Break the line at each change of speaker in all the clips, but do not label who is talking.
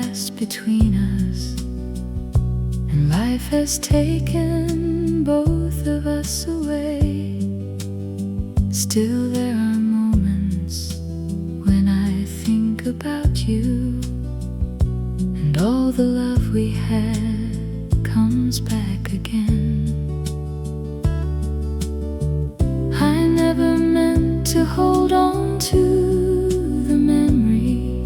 passed between us, and life has taken both of us away. Still there are moments when I think about you, and all the love we had comes back again. I never meant to hold on to the memory.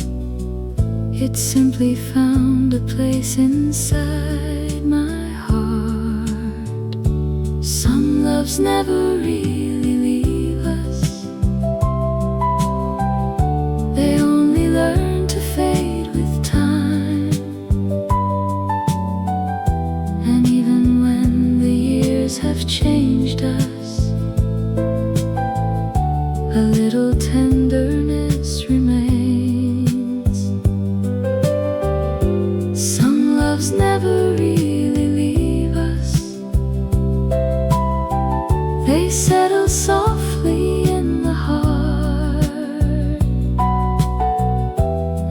It simply found a place inside my heart. Some loves never really leave us. They only learn to fade with time. And even when the years have changed us, a little tenderness remains. Some loves never really leave us. They settle softly in the heart.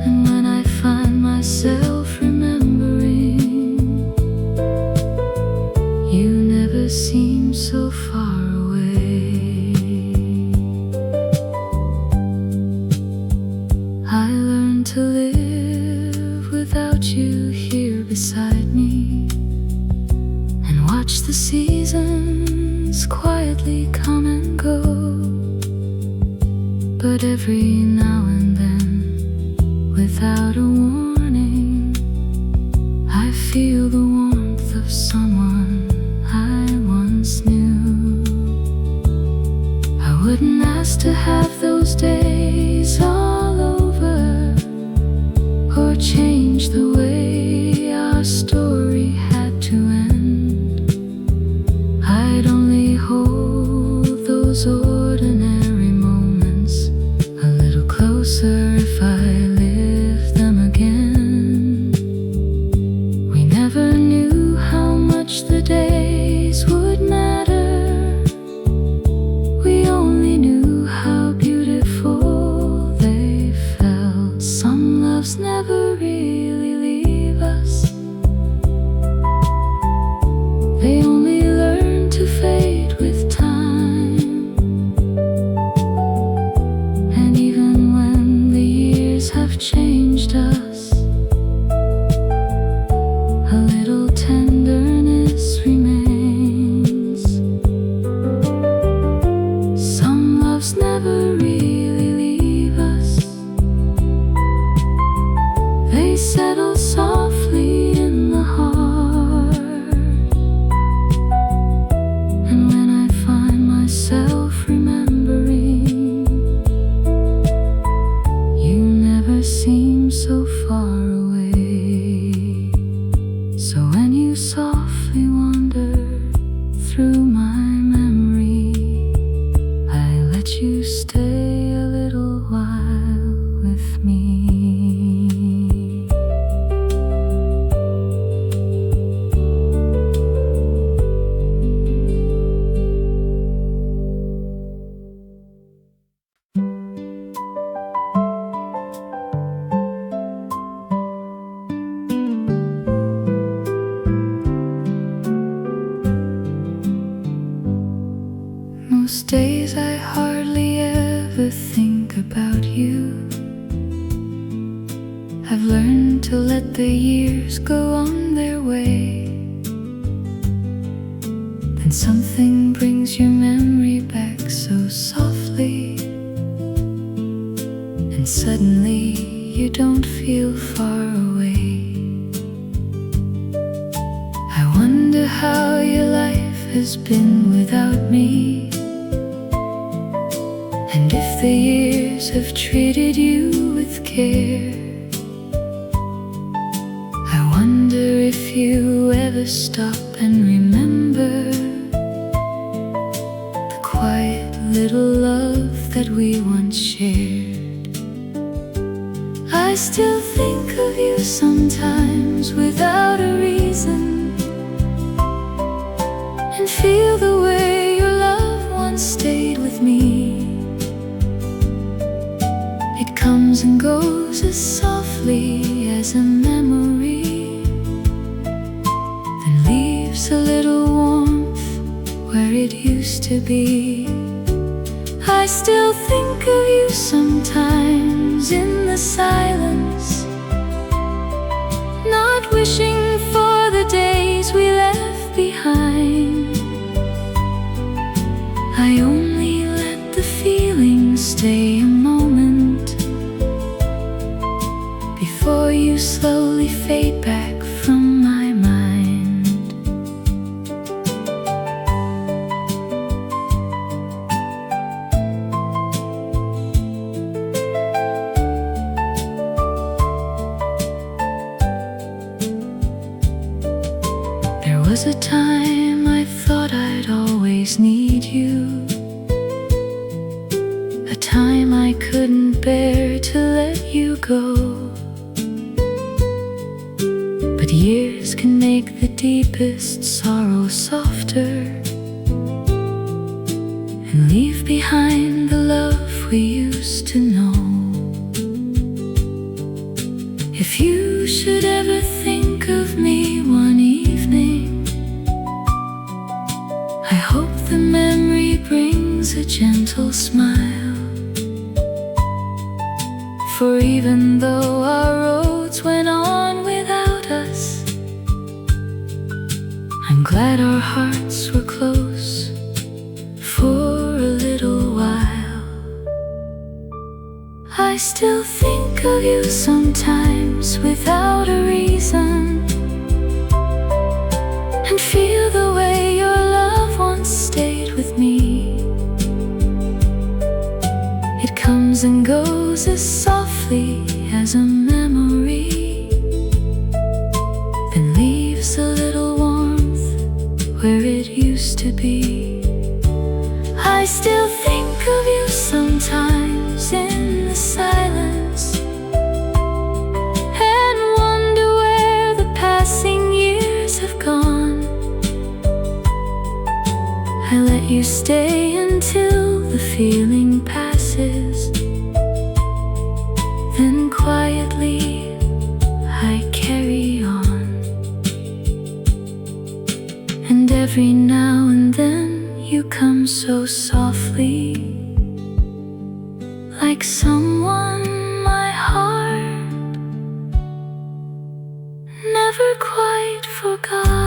And when I find myself remembering, you never seem so far away. I learned to live without you here beside me, and watch the seasons quietly come and go. But every now and then, without a warning, I feel the warmth of someone I once knew. I wouldn't ask to have those days all over, or change the way our story had to end. I'd only hold those ordinary moments a little closer if I lived them again. We never knew how much the days would matter. We only knew how beautiful they felt. Some loves never really leave us. They only learn to fade with time. And even when the years have changed us, a little tenderness remains. Some loves never really leave us. They settle softly in the heart. And when I find myself remembering, you never seem so far away. So when you softly wander through my memory, I let you stay a little while with me. Most days I hardly ever think about you. I've learned to let the years go on their way. Then something brings your memory back so softly, and suddenly you don't feel far away. I wonder how your life has been without me, and if the years have treated you with care. I wonder if you ever stop and remember the quiet little love that we once shared. I still think of you sometimes without a reason, and feel the way your love once stayed with me. It comes and goes as softly as a memory, then leaves a little warmth where it used to be. I still think of you sometimes in the silence, not wishing for the days we left behind. I only let the feeling stay a moment before you slowly fade back from my mind. There was a time I thought I'd always need you, a time I couldn't bear to let you go. But years can make the deepest sorrow softer and leave behind the love we used to know. If you should ever think of me one evening, I hope the memory brings a gentle smile. For even though our roads went on without us, I'm glad our hearts were close for a little while. I still think of you sometimes without a reason, and feel the way your love once stayed with me. It comes and goes as softly as a memory, then leaves a little warmth where it used to be. I still think of you sometimes in the silence, and wonder where the passing years have gone. I let you stay until the feeling passes, then quietly I carry on. And every now and then you come so softly, like someone my heart never quite forgot.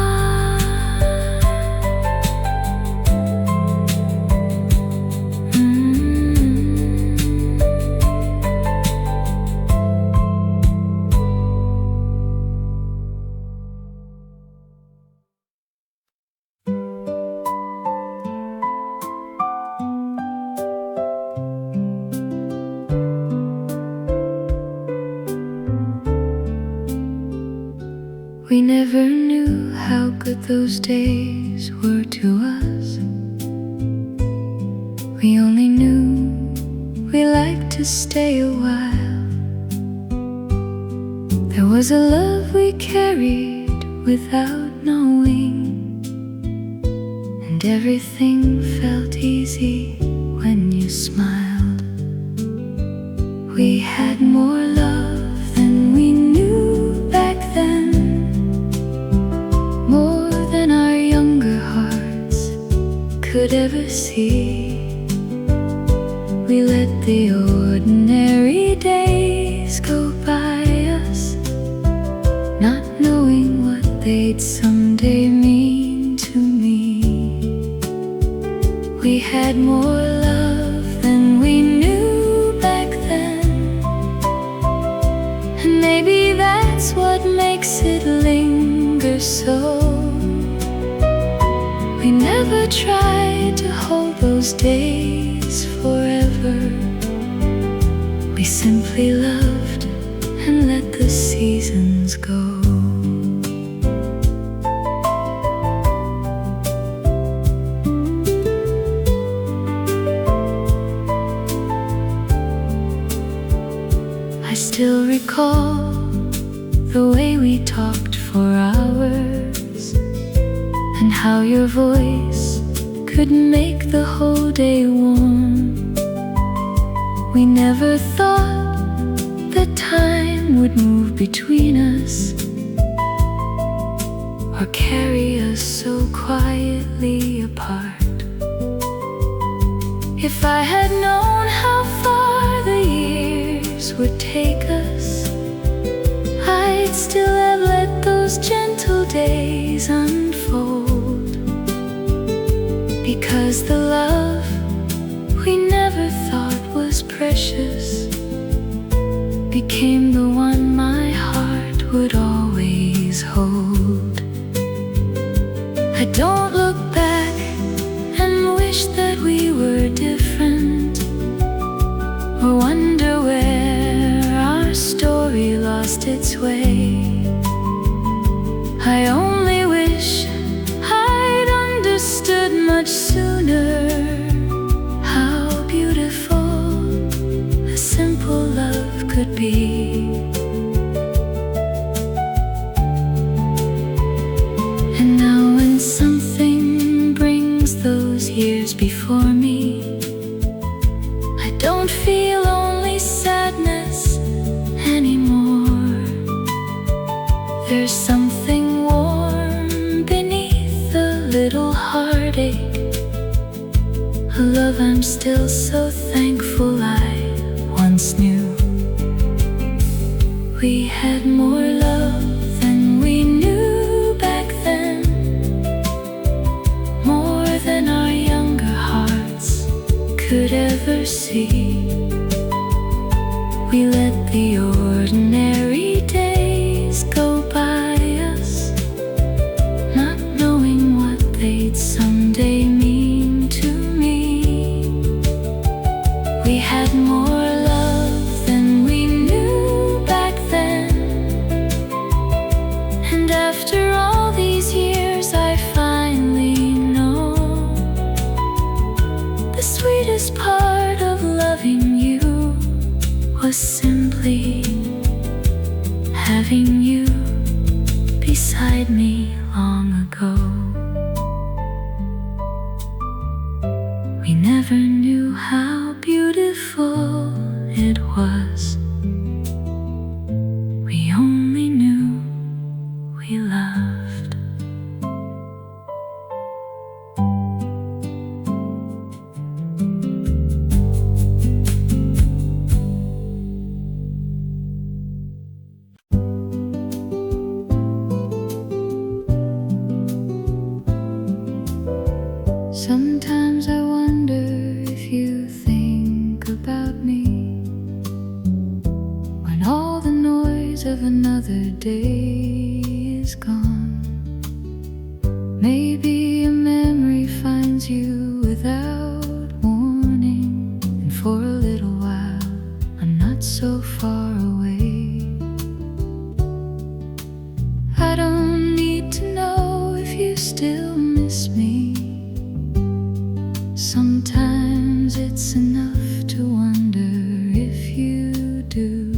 We never knew how good those days were to us. We only knew we liked to stay a while. There was a love we carried without knowing, and everything felt easy when you smiled. We had more love than we knew back then, more than our younger hearts could ever see. We let the ordinary days go by us, not knowing what they'd someday mean to me. We had more love than we knew back then, and maybe that's what makes it linger so. We never tried to hold those days forever. We simply loved and let the seasons go. I still recall the way we talked for hours, and how your voice could make the whole day warm. We never thought that time would move between us, or carry us so quietly apart. If I had known how far the years would take us, I'd still have let those gentle days unfold. Because the love we never thought was precious became the one my heart would always hold. I don't look back and wish that we were different, or wonder where our story lost its way. I only wish I'd understood much sooner how beautiful a simple love could be. And now when something brings those years before me, I don't feel only sadness anymore. There's something warm beneath the little heartache, a love I'm still so thankful I once knew. We had more love than we knew back then, more than our younger hearts could ever see. We let the ordinary days go by us, not knowing what they'd someday mean to me. We had more love than we knew back then, and after all these years I finally know the sweetest part of loving you was simply having you beside me long ago. We never knew how beautiful it was. We only knew we loved. Sometimes I wonder if you think about me when all the noise of another day is gone. Maybe a memory finds you without warning, and for a little while I'm not so far away. I don't need to know if you still miss me. Sometimes it's enough to wonder if you do.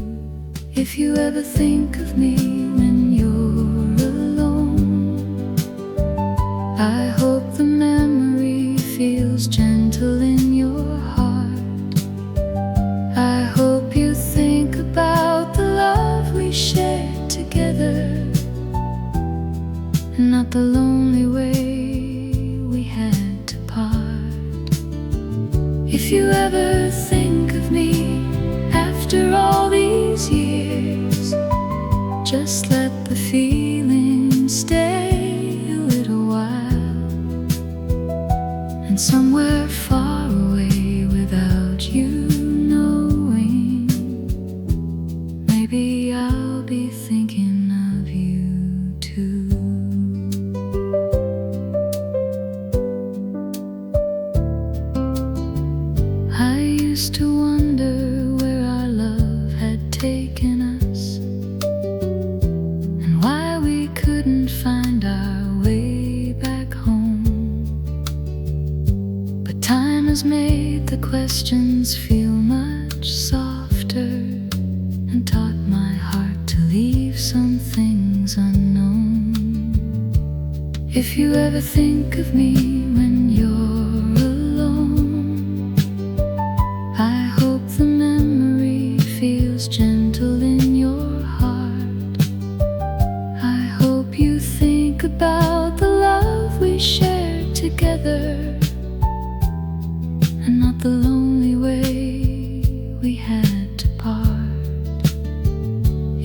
If you ever think of me when you're alone, I hope the memory feels gentle in your heart. I hope you think about the love we shared together, and not the lonely way we had to part. If you ever think of me after all these years, just let the feeling stay a little while, and somewhere far away without you knowing, maybe I'll be thinking of you too. I used to wonder where our love had taken us, and why we couldn't find our way back home. But time has made the questions feel much softer, and taught my heart to leave some things unknown. If you ever think of me when you're alone, I hope the memory feels gentle together and not the lonely way we had to part.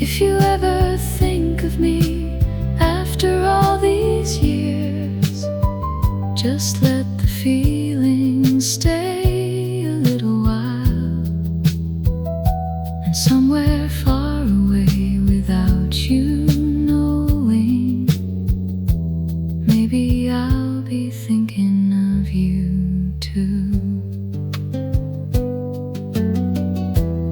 If you ever think of me after all these years, just let the feeling stay a little while, and somewhere far away without you knowing, maybe I'll be thinking of you too.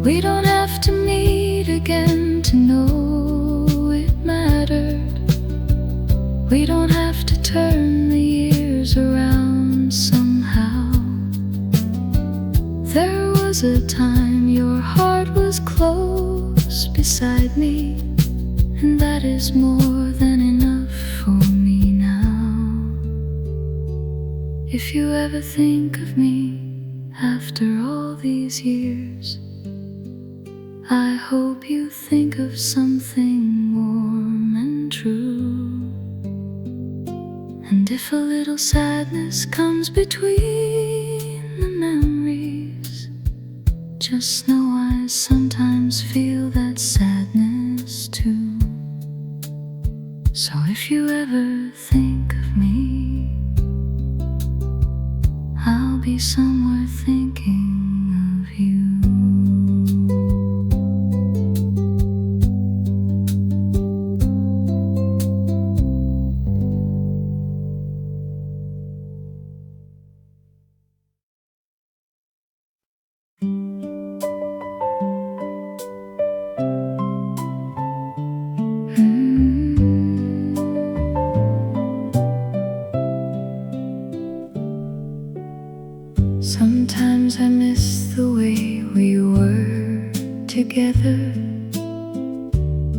We don't have to meet again to know it mattered. We don't have to turn the years around somehow. There was a time your heart was close beside me, and that is more than enough for me now. If you ever think of me after all these years, I hope you think of something warm and true. And if a little sadness comes between the memories, just know I sometimes feel that sadness too. So if you ever think of me, I'll be somewhere thinking of you. Sometimes I miss the way we were together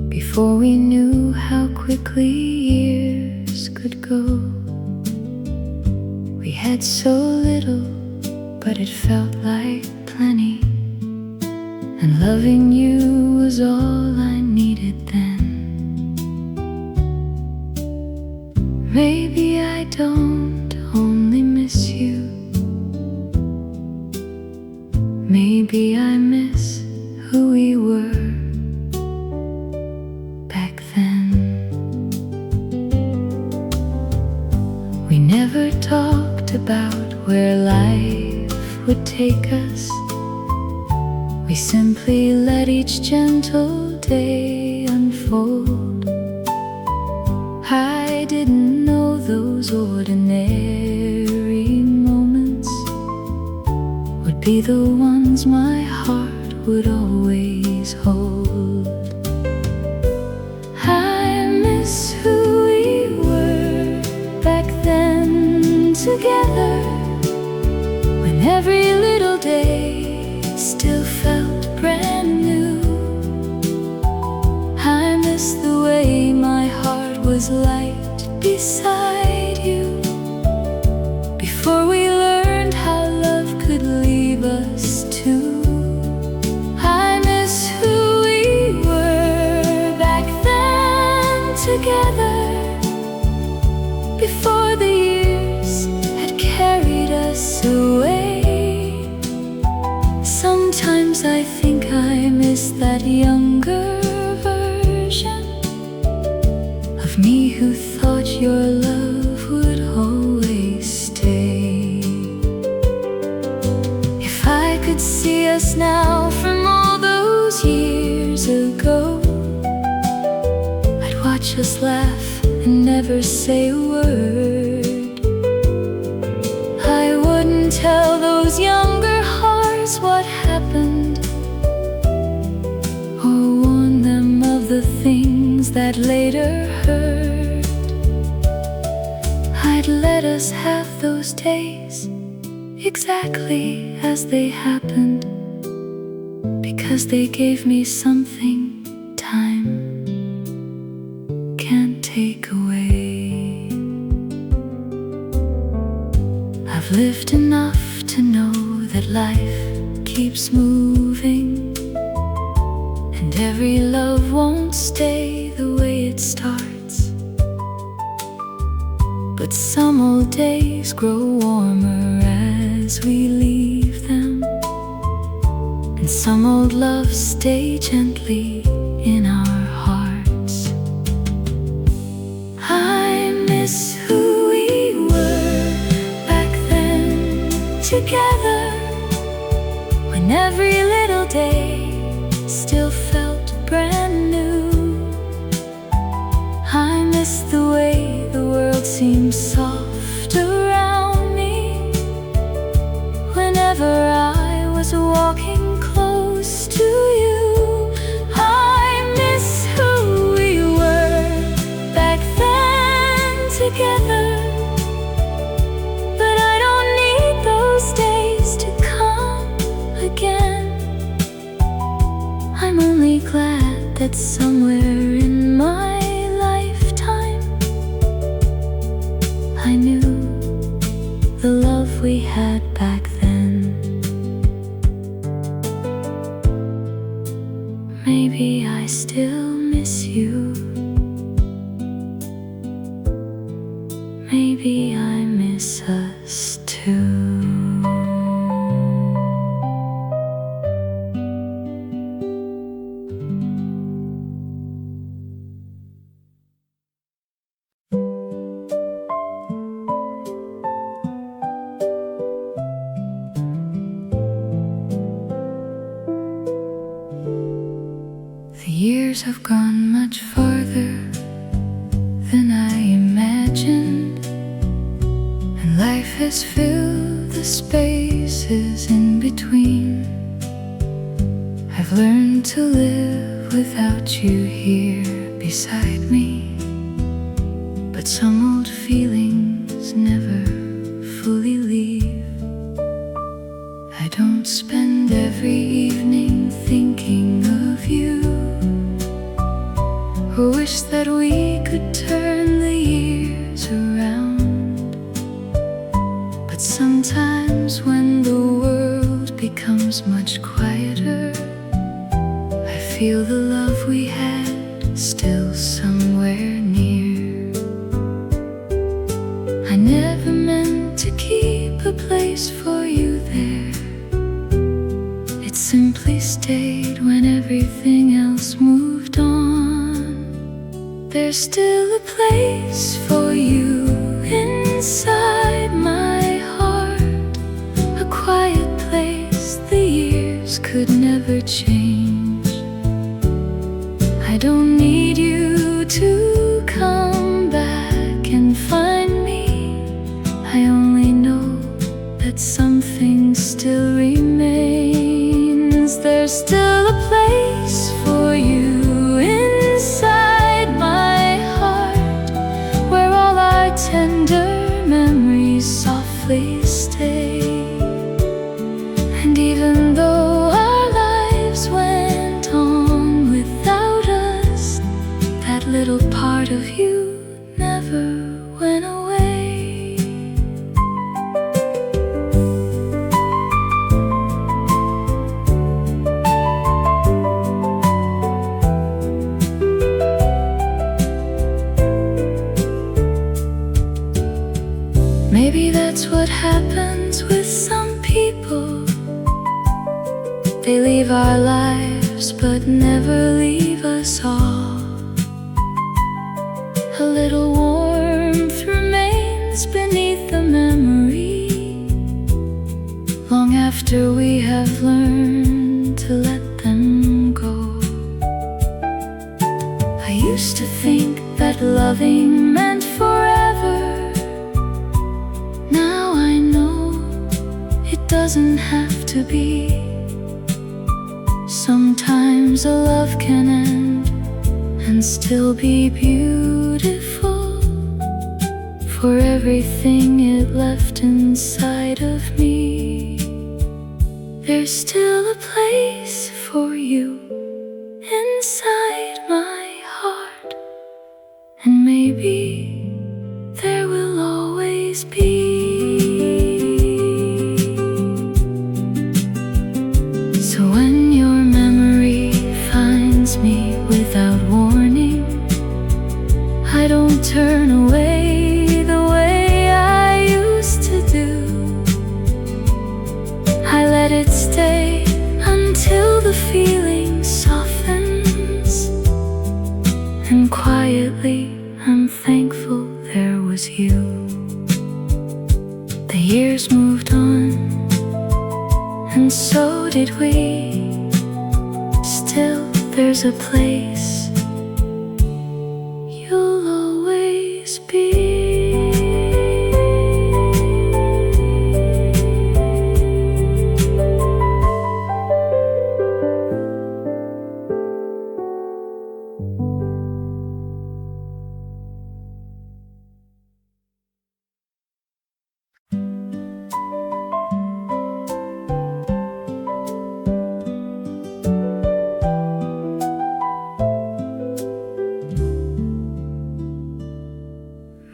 before we knew how quickly years could go. We had so little, but it felt like plenty, and loving you was all I needed then. Maybe I don't only miss you, maybe I miss who we were back then. We never talked about where life would take us. We simply let each gentle day unfold. I didn't know those ordinary moments would be the ones my heart would always hold. I miss who we were back then together, when every little day still felt brand new. I miss the way my heart was light beside you, before we learned how love could leave us too. I miss who we were back then together, before the years had carried us away. Sometimes I think I miss that younger version of me who thought your love would always stay. If I could see us now from all those years ago, I'd watch us laugh and never say a word. I wouldn't tell those younger hearts what happened, or warn them of the things that later hurt. I'd let us have those days exactly as they happened, because they gave me something time can't take away. I've lived enough to know that life keeps moving, and every love won't stay the way it starts. But some old days grow warmer as we leave them, and some old loves stay gently in our hearts. I miss who we were back then, together, when every little day still felt brand new. I miss the way the world seemed soft around me whenever I was walking close to you. I miss who we were back then, together, but I don't need those days to come again. I'm only glad that somewhere in my lifetime I knew the love we had back then. Maybe I still miss you. Maybe I miss us too. The years have gone much farther than I imagined, and life has filled the spaces in between. I've learned to live without you here beside me, but some old feelings never fully leave. I don't spend every evening thinking of you, or wish that we could turn the years around. But sometimes when the world becomes much quieter, I feel the love we had still somewhere near. I never meant to keep a place for you there. It simply stayed when everything else moved on. There's still a place for you inside my heart, a quiet place the years could never change. I don't need you to come back and find me. I only know that something still remains. There's still a place for you inside my heart, where all our tender memories softly stay. And even though our lives went on without us, that little part of you never went away. Maybe that's what happens with some people. They leave our lives but never leave us all. A little warmth remains beneath the memory, long after we have learned to let them go. I used to think that loving meant forever. Now I know it doesn't have to be. Sometimes a love can end and still be beautiful, for everything it left inside of me. There's still a place for you inside my heart, and maybe there will always be. So when your memory finds me without warning, I don't turn away the way how did we? Still, there's a place you'll always be.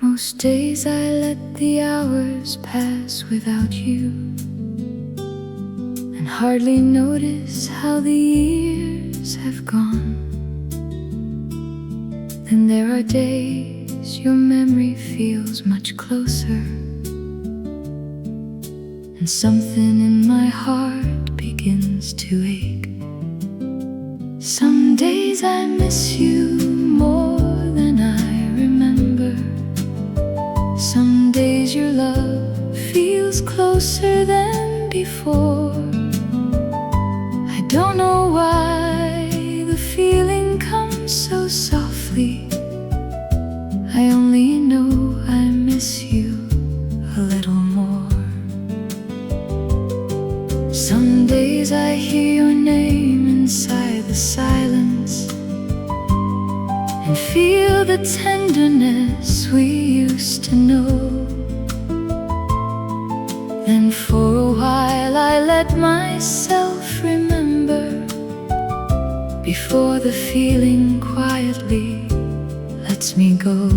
Most days I let the hours pass without you, and hardly notice how the years have gone. Then there are days your memory feels much closer, and something in my heart begins to ache. Some days I miss you more than I remember. Some days your love feels closer than before. I don't know why the feeling comes so softly. I only know I miss you a little more. Some days I hear your name inside the silence and feel the tenderness we used to know. Then for a while I let myself remember, before the feeling quietly lets me go.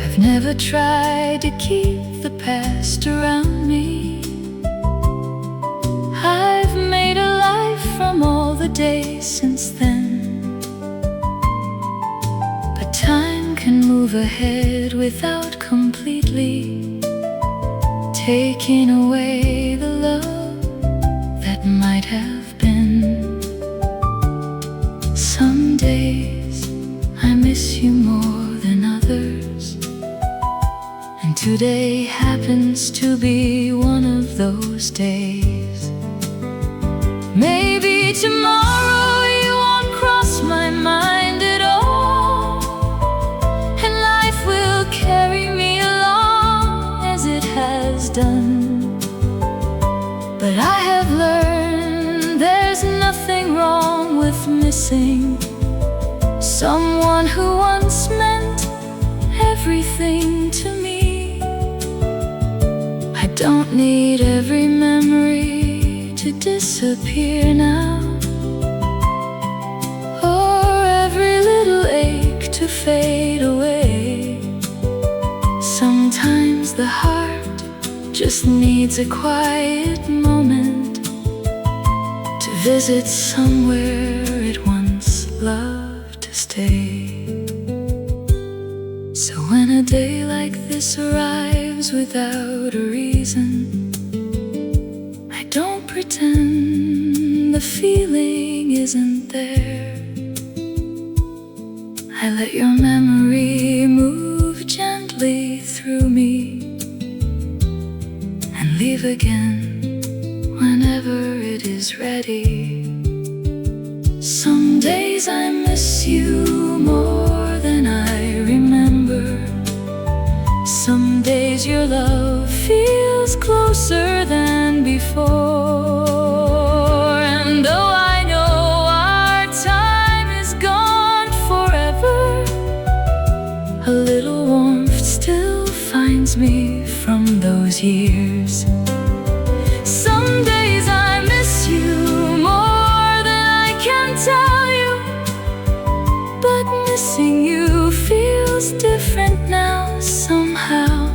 I've never tried to keep the past around me. I've made a life from all the days since then. But time can move ahead without completely taking away the love that might have been. Some days I miss you more than others, and today happens to be one of those days. Maybe tomorrow you won't cross my mind at all, and life will carry me along as it has done. But I have learned there's nothing wrong with missing someone who once meant everything to me. I don't need every memory to disappear now, or every little ache to fade away. Sometimes the heart just needs a quiet moment to visit somewhere it once loved to stay. So when a day like this arrives without a reason, I don't pretend the feeling isn't there. I let your memory move gently through me and leave again whenever it is ready. Some days I miss you more than I remember. Some days your love feels closer than before. And though I know our time is gone forever, a little warmth still finds me from those years. Some days I miss you more than I can tell you, but missing you feels different now somehow.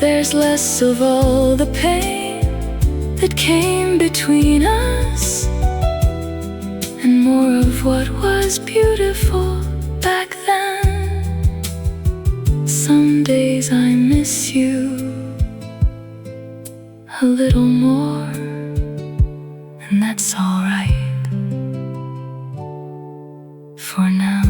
There's less of all the pain that came between us, and more of what was beautiful back then. Some days I miss you a little more, and that's alright for now.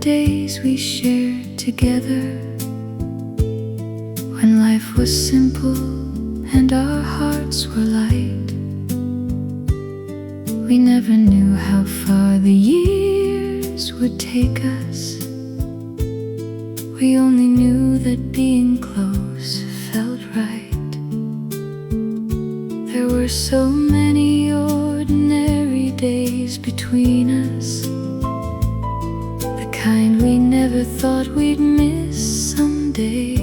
days we shared together, when life was simple and our hearts were light. We never knew how far the years would take us. We only knew that being close felt right. There were so many ordinary days between us, the kind we never thought we'd miss someday.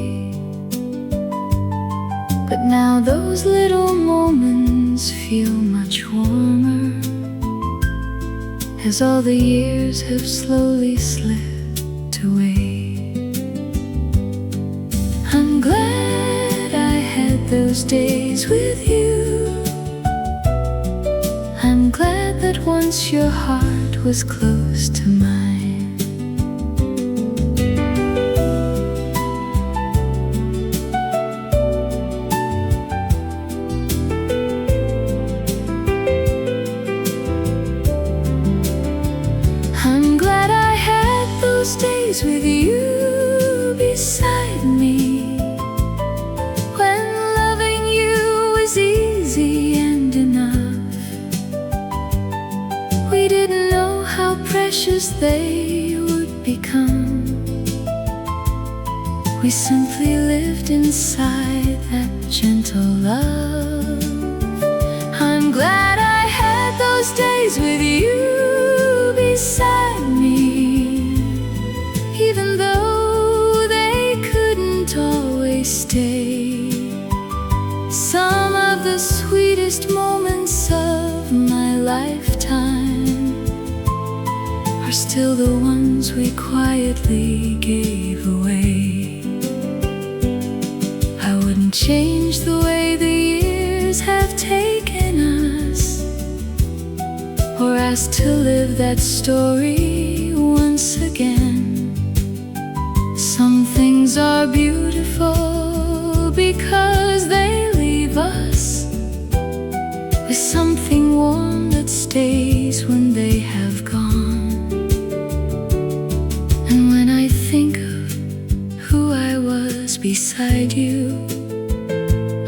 But now those little moments feel much warmer, as all the years have slowly slipped away. I'm glad I had those days with you. I'm glad that once your heart was close to mine. I'm glad I had those days with you beside me, when loving you was easy and enough. We didn't know how precious they would become. We simply lived inside that gentle love. I'm glad I had those days with you beside me, even though they couldn't always stay. Some of the sweetest moments of my lifetime are still the ones we quietly gave away. I wouldn't change the way the years have taken us, or ask to live that story once again. Some things are beautiful because they leave us with something warm that stays when they have gone. And when I think of who I was beside you,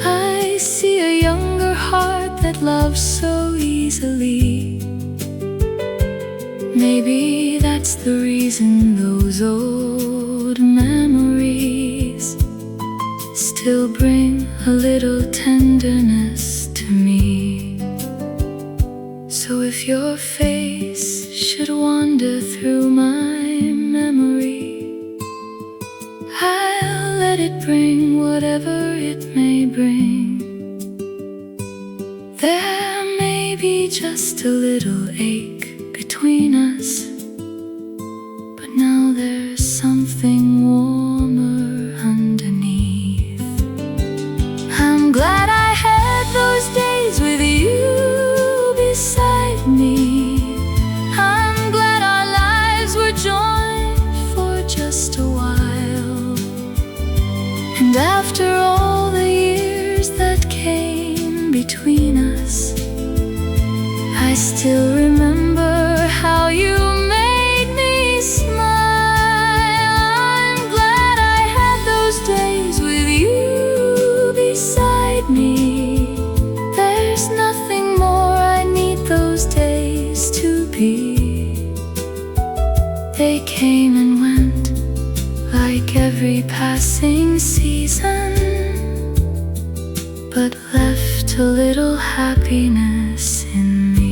I see a younger heart that loves so easily. Maybe that's the reason those old memories still bring a little tenderness to me. So if your face should wander through my memory, I'll let it bring whatever it may bring. There may be just a little ache between us, but now there's something warmer underneath. I'm glad I had those days with you beside me. I'm glad our lives were joined for just a while. And after all the years that came between us, I still remember how you made me smile. I'm glad I had those days with you beside me. There's nothing more I need those days to be. They came and went like every passing season, but left a little happiness in me.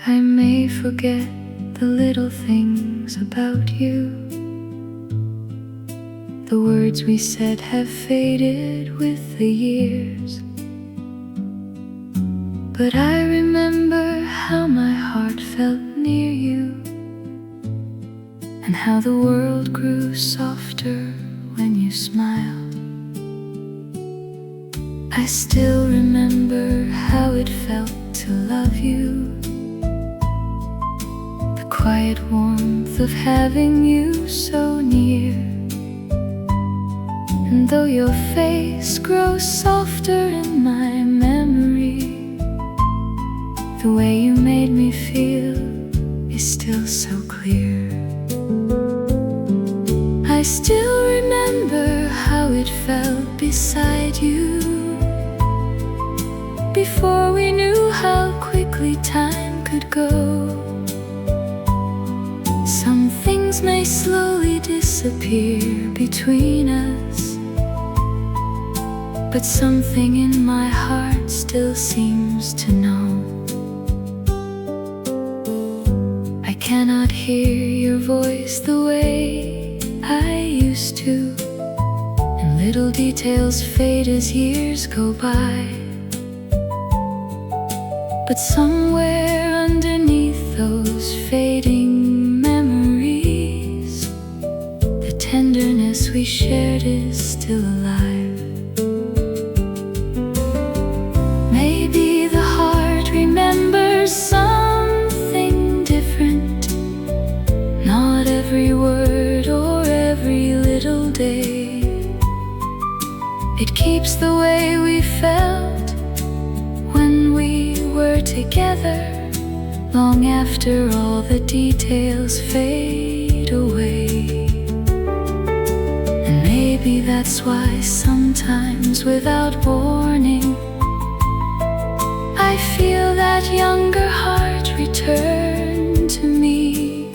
I may forget the little things about you. The words we said have faded with the years, but I remember how my heart felt near you, and how the world grew softer when you smiled. I still remember how it felt to love you, the quiet warmth of having you so near. And though your face grows softer in my memory, the way you made me feel is still so clear. I still remember how it felt beside you, before we knew how quickly time could go. Some things may slowly disappear between us, but something in my heart still seems to know. I cannot hear your voice the way I used to, and little details fade as years go by. But somewhere underneath those fading memories, the tenderness we shared is still alive. Maybe the heart remembers something different, not every word or every little day. It keeps the way we felt when we were together, long after all the details fade away. And maybe that's why sometimes without warning, I feel that younger heart return to me.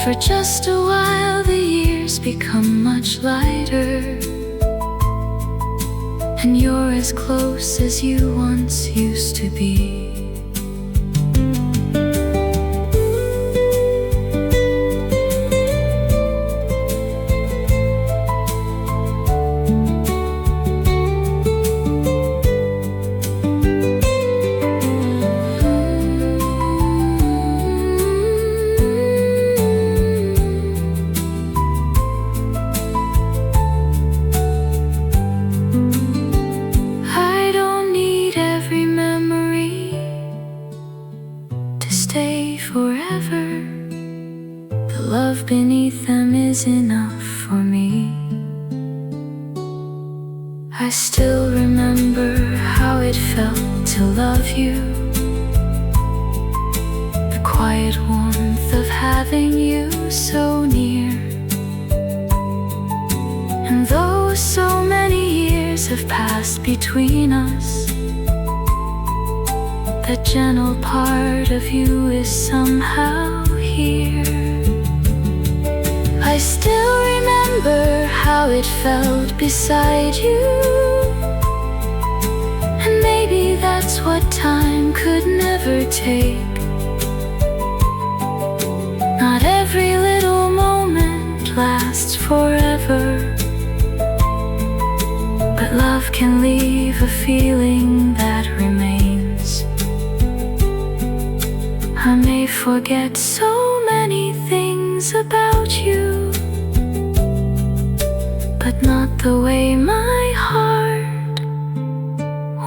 For just a while the years become much lighter, and you're as close as you once used to be. Beneath them is enough for me. I still remember how it felt to love you, the quiet warmth of having you so near. And though so many years have passed between us, that gentle part of you is somehow here. I still remember how it felt beside you, and maybe that's what time could never take. Not every little moment lasts forever, but love can leave a feeling that remains. I may forget so many things about you, but not the way my heart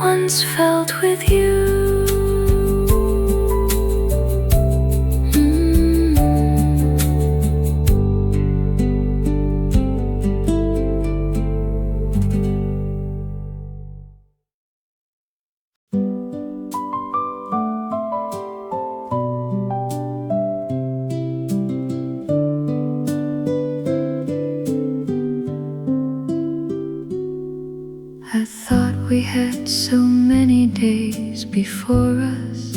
once felt with you. I thought we had so many days before us,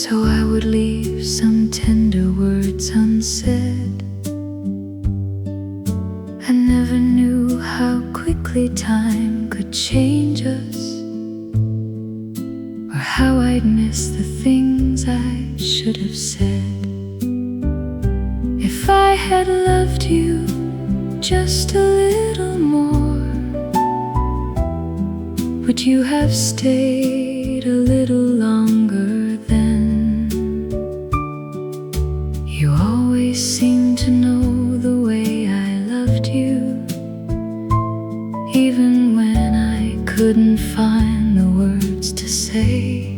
so I would leave some tender words unsaid. I never knew how quickly time could change us, or how I'd miss the things I should have said. If I had loved you just a little more, would you have stayed a little longer then? You always seemed to know the way I loved you, even couldn't find the words to say.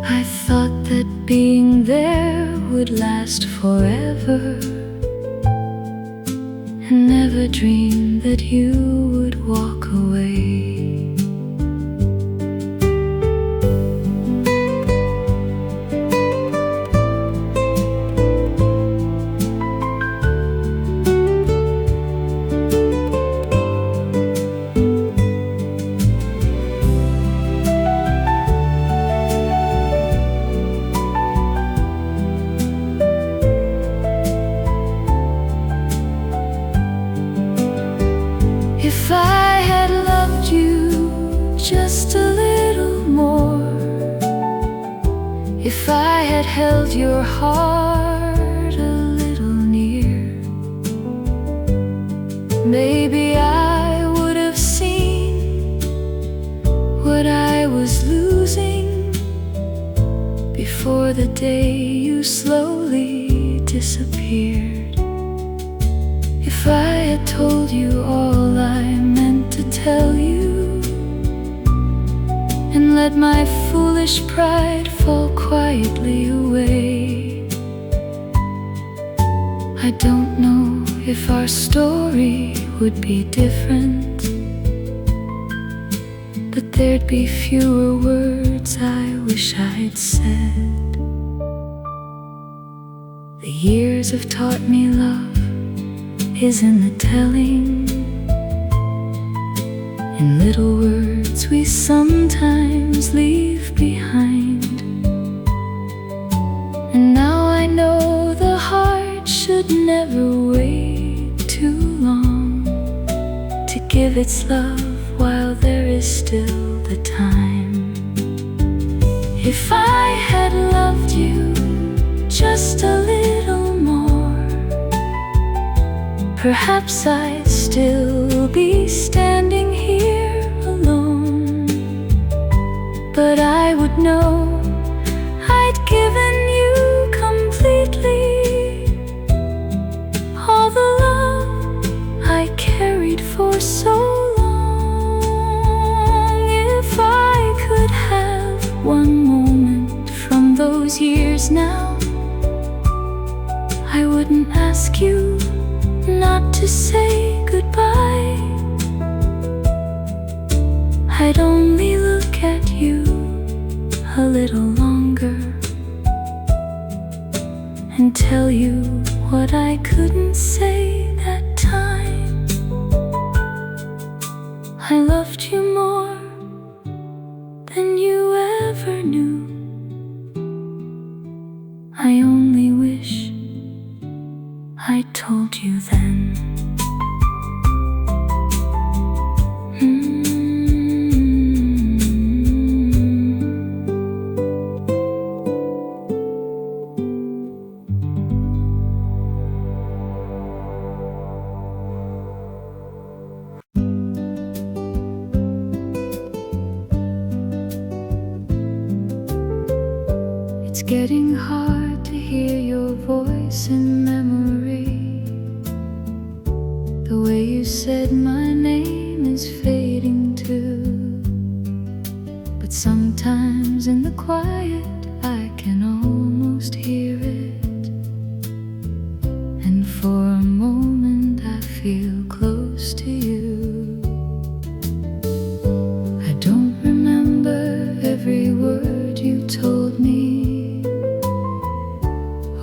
I thought that being there would last forever, and never dreamed that you would walk away. If I had loved you just a little more, if I had held your heart a little near, maybe I would have seen what I was losing before the day you slowly disappeared. If I had told you all I meant to tell you, and let my foolish pride fall quietly away, I don't know if our story would be different, but there'd be fewer words I wish I'd said. The years have taught me love is in the telling, in little words we sometimes leave behind. And now I know the heart should never wait too long to give its love while there is still the time. If I had loved you just a little more, perhaps I'd still be standing here alone, but I would know I'd given you completely all the love I carried for so long. If I could have one moment from those years now, I wouldn't ask you not to say goodbye. I'd only look at you a little longer and tell you what I couldn't say that time. I loved you more than you ever knew. I only wish I told you then. It's getting hard to hear your voice in memory. The way you said my name is fading too, but sometimes in the quiet I can almost hear it, and for a moment I feel close to you. I don't remember every word you told me,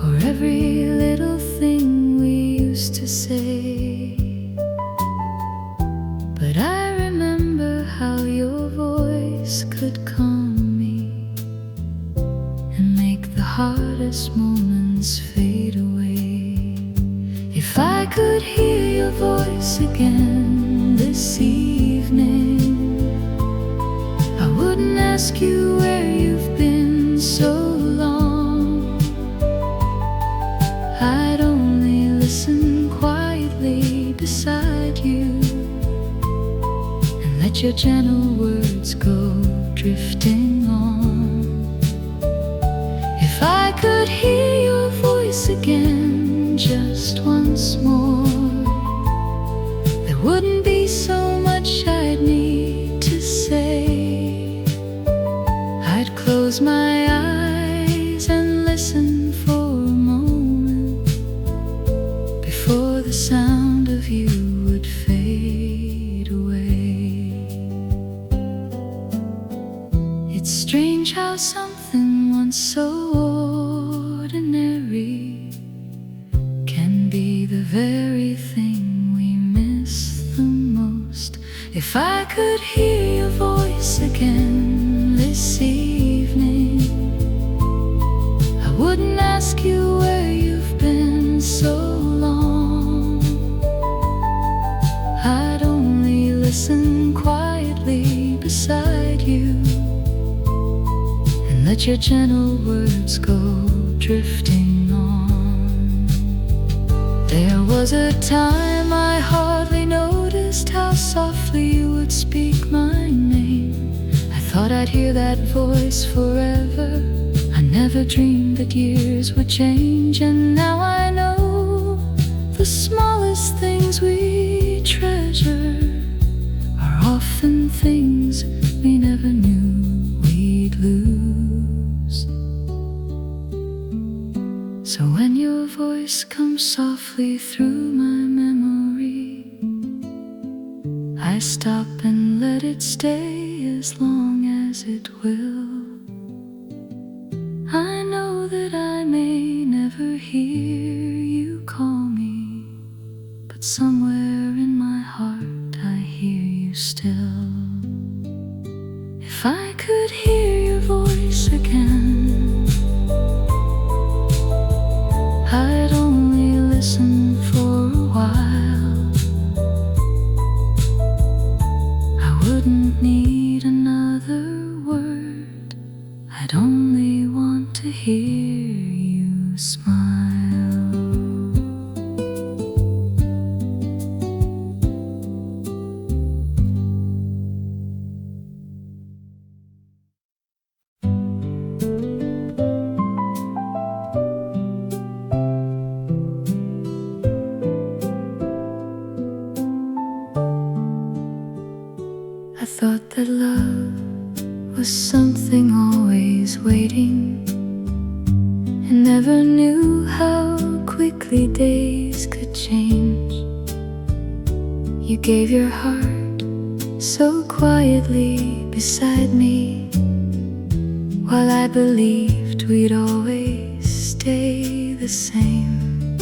or every little thing we used to say, but I remember how your voice could calm me and make the hardest moments fade away. If I could hear your voice again this evening, I wouldn't ask you where you've been so long. I'd only listen quietly beside you and let your gentle words go drifting on. If I could hear your voice again just once more, there wouldn't be so much I'd strange how something once so ordinary can be the very thing we miss the most. If I could hear your voice again this evening, I wouldn't ask you where you've been so long. I'd only listen quietly beside you and let your gentle words go drifting on. There was a time I hardly noticed how softly you would speak my name. I thought I'd hear that voice forever. I never dreamed that years would change, and now I know the smallest things we treasure are often things we never knew we'd lose. So when your voice comes softly through my memory, I stop and let it stay as long as it will. I know that I may never hear you call me, but somewhere in my heart I hear you still. If I could hear your voice again, I'd only listen for a while. I wouldn't need another word. I'd only want to hear you smile. I thought that love was something always waiting, and never knew how quickly days could change. You gave your heart so quietly beside me, while I believed we'd always stay the same.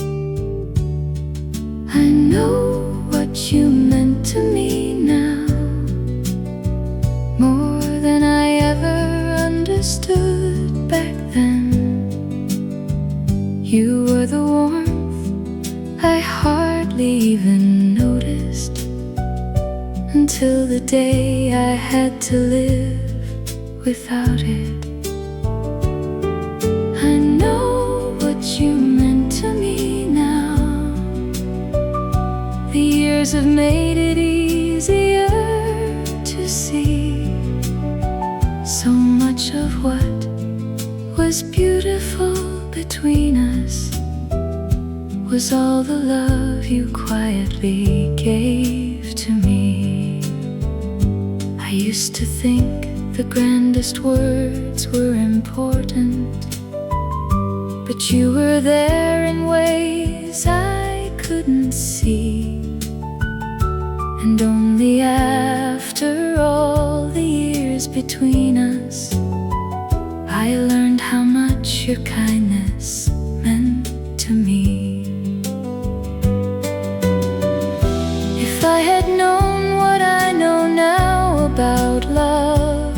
I know what you meant to me now, more than I ever understood back then. You were the warmth I hardly even noticed, until the day I had to live without it. I know what you meant to me now. The years have made it easier to see so much of what was beautiful between us was all the love you quietly gave to me. I used to think the grandest words were important, but you were there in ways I couldn't see. And only after all the years between us, I learned how much your kindness meant to me. If I had known what I know now about love,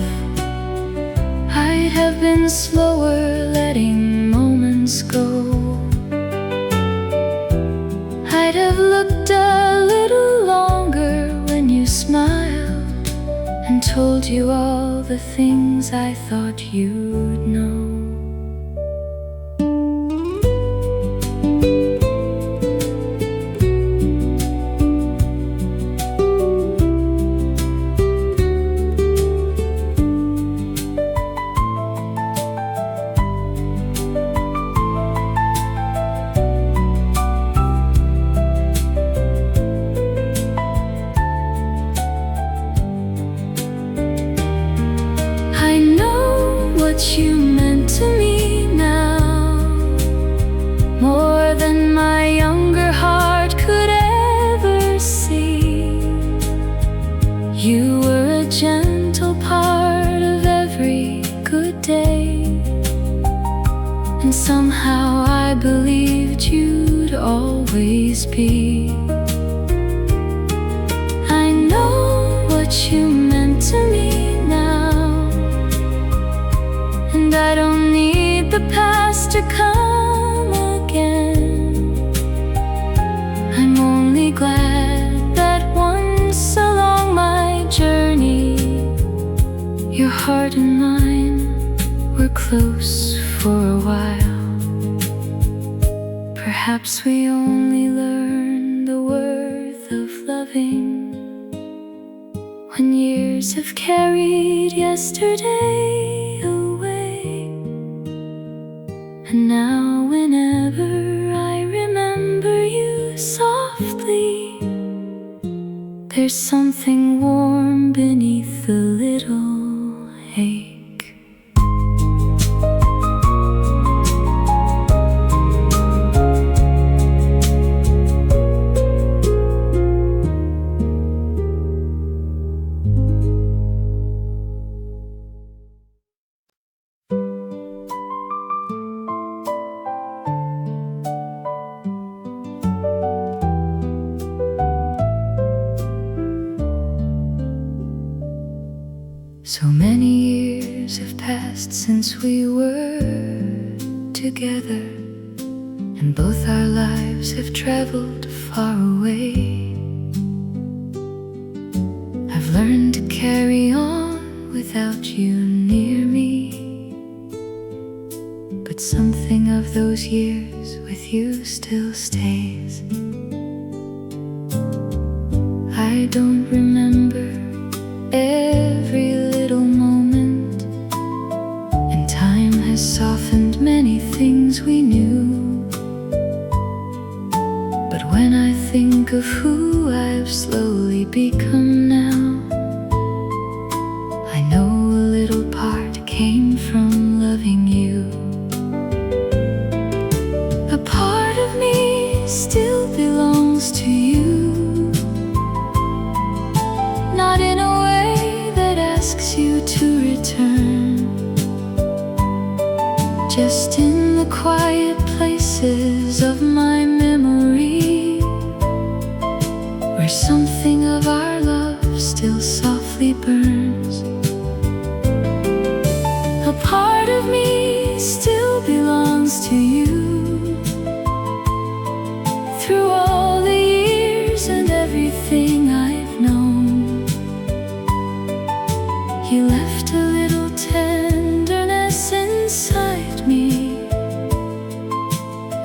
I'd have been slower letting moments go. I'd have looked a little longer when you smiled and told you all the things I thought you'd know. What you meant to me now, more than my younger heart could ever see. You were a gentle part of every good somehow I believed you'd always be. I know what you meant to me now, and I don't need the past to come again. I'm only glad that once along my journey, your heart and mine were close for a while. Perhaps we only learn the worth of loving when years have carried yesterday away. And now whenever I remember you softly, there's something warm beneath the little ache. So many years have passed since we were together, and both our lives have traveled far away. I've learned to carry on without you near me, but something of those years with you still stays. I don't remember every little moment, and time has softened many things we knew. But when I think of who I've slowly become now, I know a little part came from loving you. A part of me still belongs to you, not in a way that asks you to return, just in the quiet places of my memory, where something of our love still softly burns. A part of me still belongs to you, through all the years and everything I've known. You left a little tenderness inside me,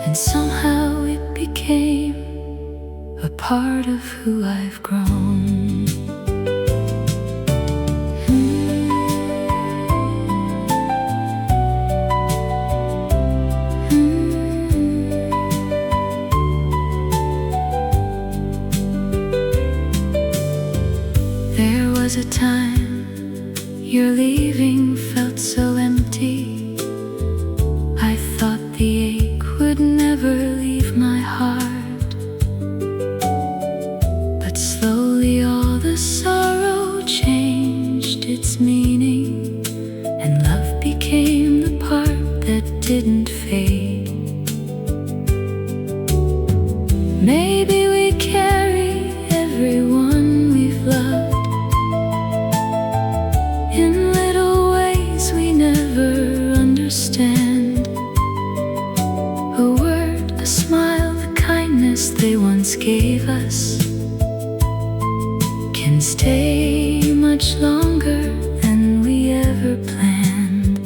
and somehow it became a part of who I've grown. There was a time your leaving felt so empty. I thought the ache would never leave my heart, but slowly all the sorrow changed its meaning, and love became the part that didn't fade. Maybe we carry everyone we've loved in little ways we never understand. A word, a smile, the kindness they once gave us can stay much longer than we ever planned.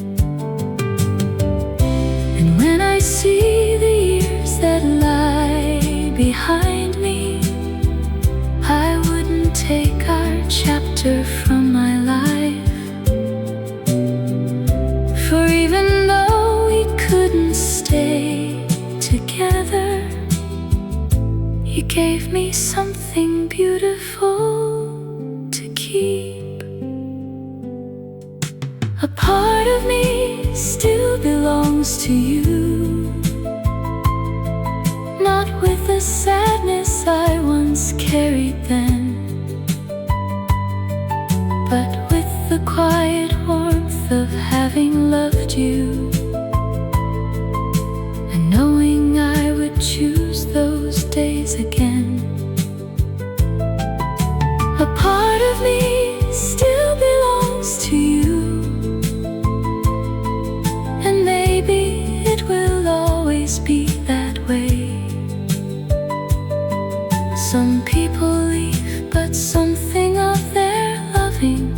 And when I see the years that lie behind me, I wouldn't take our chapter from my life. For even though we couldn't stay together, you gave me something beautiful to keep. A part of me still belongs to you, not with the sadness I once carried then, but with the quiet warmth of having loved you. rise again. A part of me still belongs to you, and maybe it will always be that way. Some people leave, but something of their loving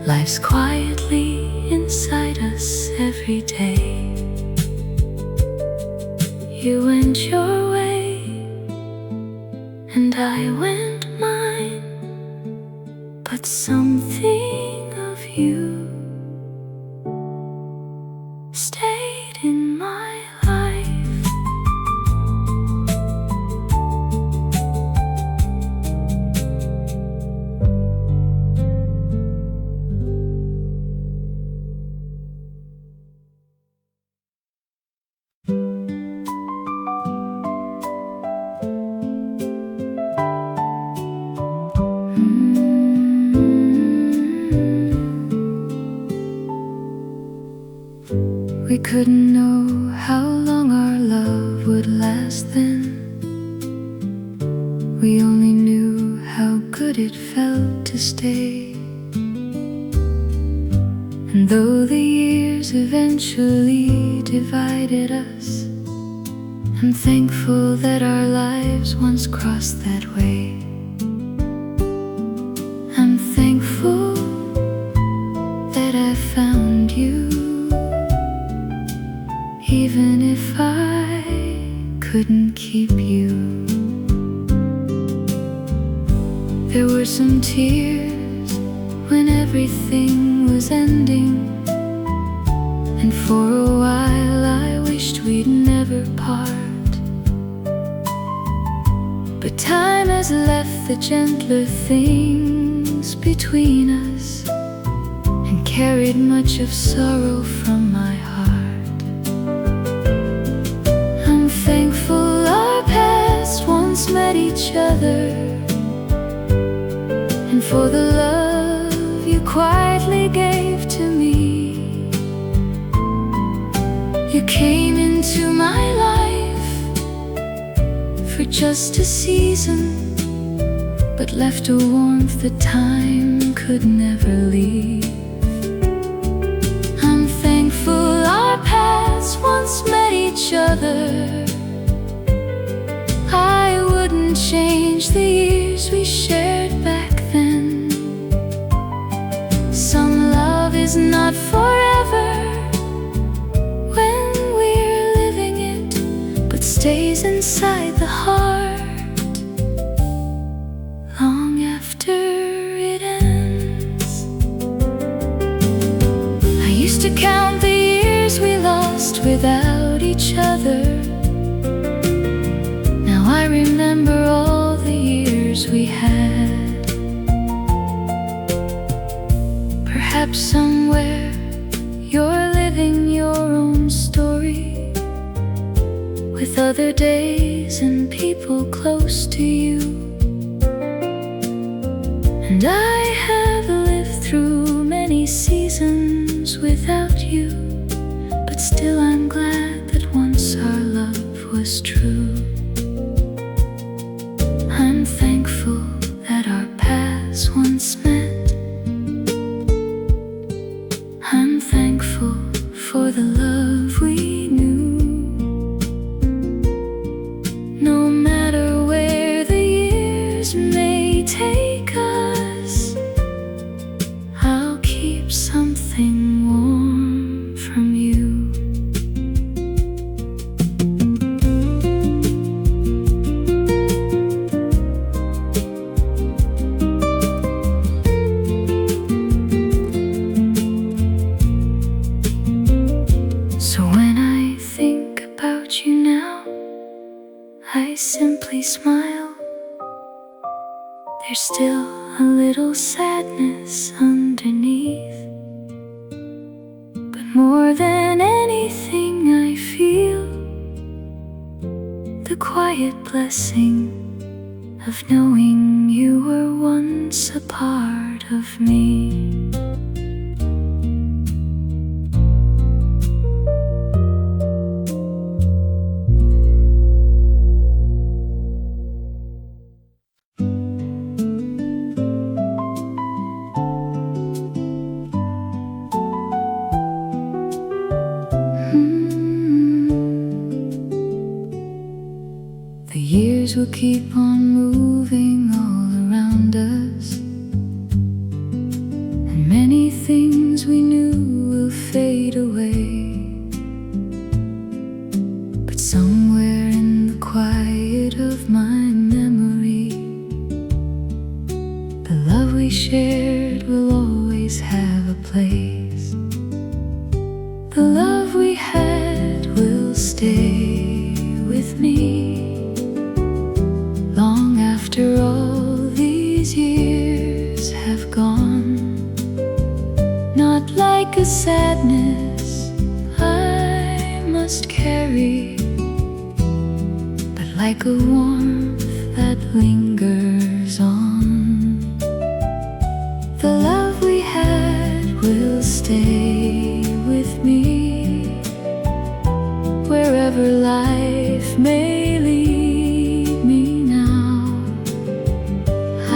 lives quietly inside us every day. You went your way, and I went mine, but something of you stayed in my life. We couldn't know how long our love would last then. We only knew how good it felt to stay. And though the years eventually divided us, I'm thankful that our lives once crossed that way. I'm thankful that I found you, even if I couldn't keep you. There were some tears when everything was ending, and for a while I wished we'd never part. But time has left the gentler things between us, and carried much of sorrow from my heart. I'm thankful our paths once met each other, and for the love you quietly gave to me. You came into my life for just a season, but left a warmth that time could never leave. I'm thankful our paths once met each other. I wouldn't change the years we shared back then. Some love is not forever when we're living it, but stays inside the heart long after it ends. I used to count the years we lost without each other. Now I remember all the years we had. Perhaps somewhere you're living your own story, with other days and people close to you. And I have lived through many seasons without you, but still I'm glad that once our love was true. I'm thankful that our paths once met. I'm thankful for the love we knew. No matter where the years may take us, I'll keep something warm from you. So when I think about you now, I simply smile. There's still a little sadness underneath, but more than anything I feel the quiet blessing of knowing you were once a part of me. years will keep on moving all around us, and many things we knew will fade away. But somewhere in the quiet of my memory, the love we shared will always have a place. The love we had will stay with me long after all these years have gone. Not like a sadness I must carry, but like a warmth that lingers on. The love we had will stay with me wherever life may lead me now.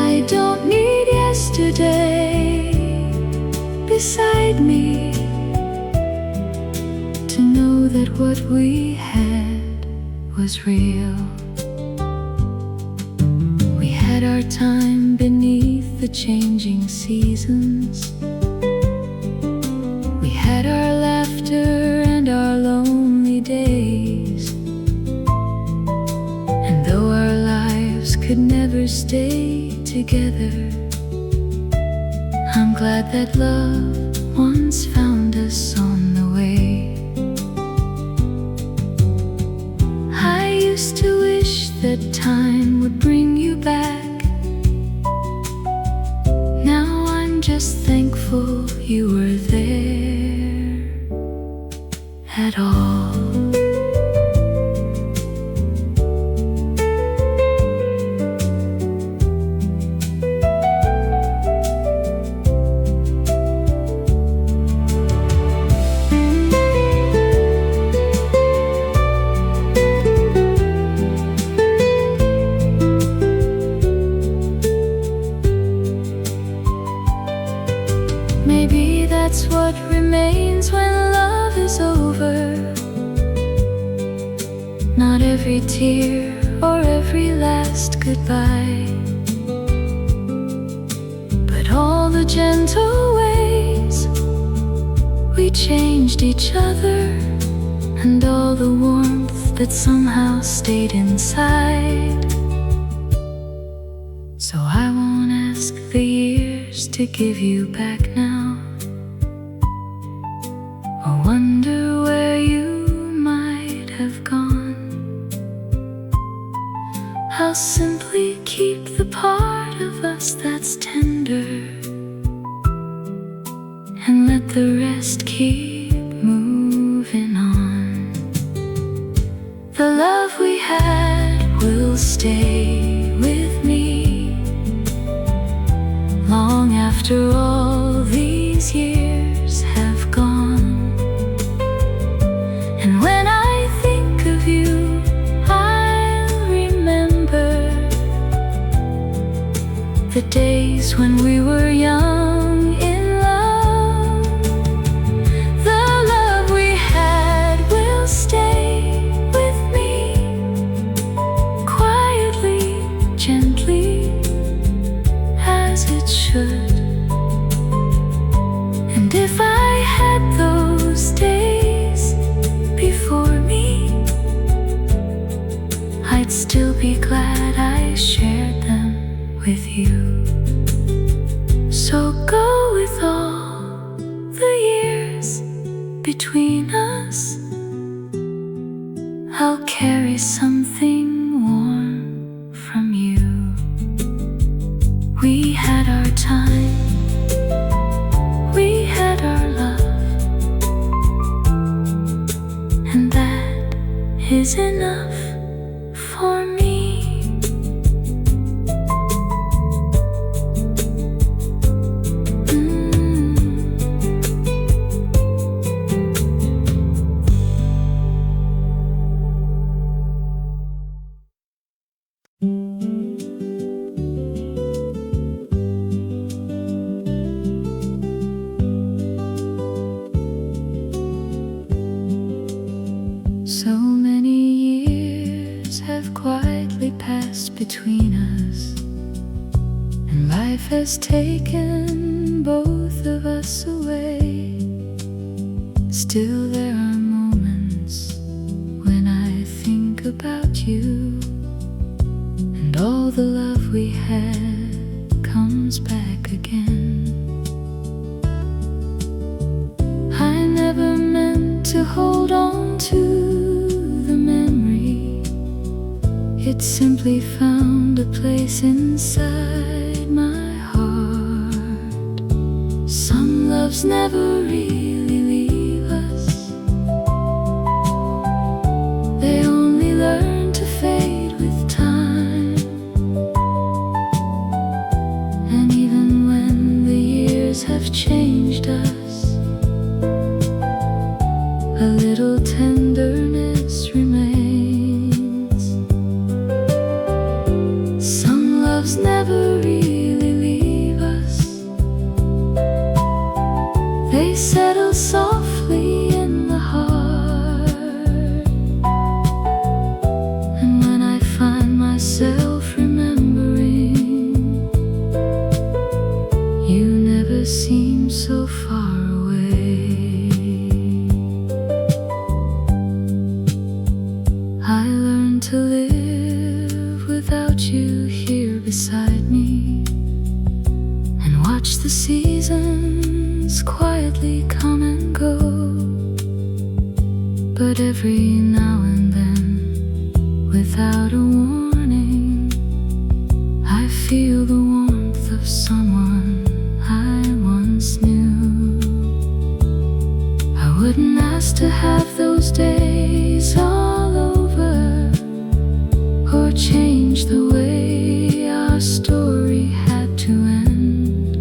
I don't need yesterday beside me to know that what we had was real. We had our time beneath the changing seasons. We had our laughter and our lonely days. And though our lives could never stay together, I'm glad that love once found us on the way. I used to wish that time would bring you back. Now I'm just thankful you were there at all. Maybe that's what remains when love is over. Not every tear or every last goodbye, but all the gentle ways we changed each other, and all the warmth that somehow stayed inside. So I won't ask the years to give you back now, or wonder where you might have gone. I'll simply keep the part of us that's tender, and let the rest keep moving on. The love we had will stay with me long after all these years have gone. And when I think of you, I'll remember the days when we were young in love. The love we had will stay with me quietly, gently, as it should. And if I had those days before me, I'd still be glad I shared them with you. So go with all the years between us. I'll carry something warm from you. We had our time, we had our love, and that is enough for me. So many years between us, and life has taken both of us away. Still there are moments when I think about you, and all the love we had comes back again. I never meant to hold on to the memory. It simply found a place inside my heart. Some loves never really leave us. They only learn to fade with time. And even when the years have changed us, a little tenderness remains. Some loves never really leave us. They settle softly in the heart. And when I find myself remembering, you never seem so far away. I learned to live without you here beside me, and watch the seasons quietly come and go. But every now and then, without a warning, I feel the warmth of someone I once knew. I wouldn't ask to have those days all over, or change the way our story had to end.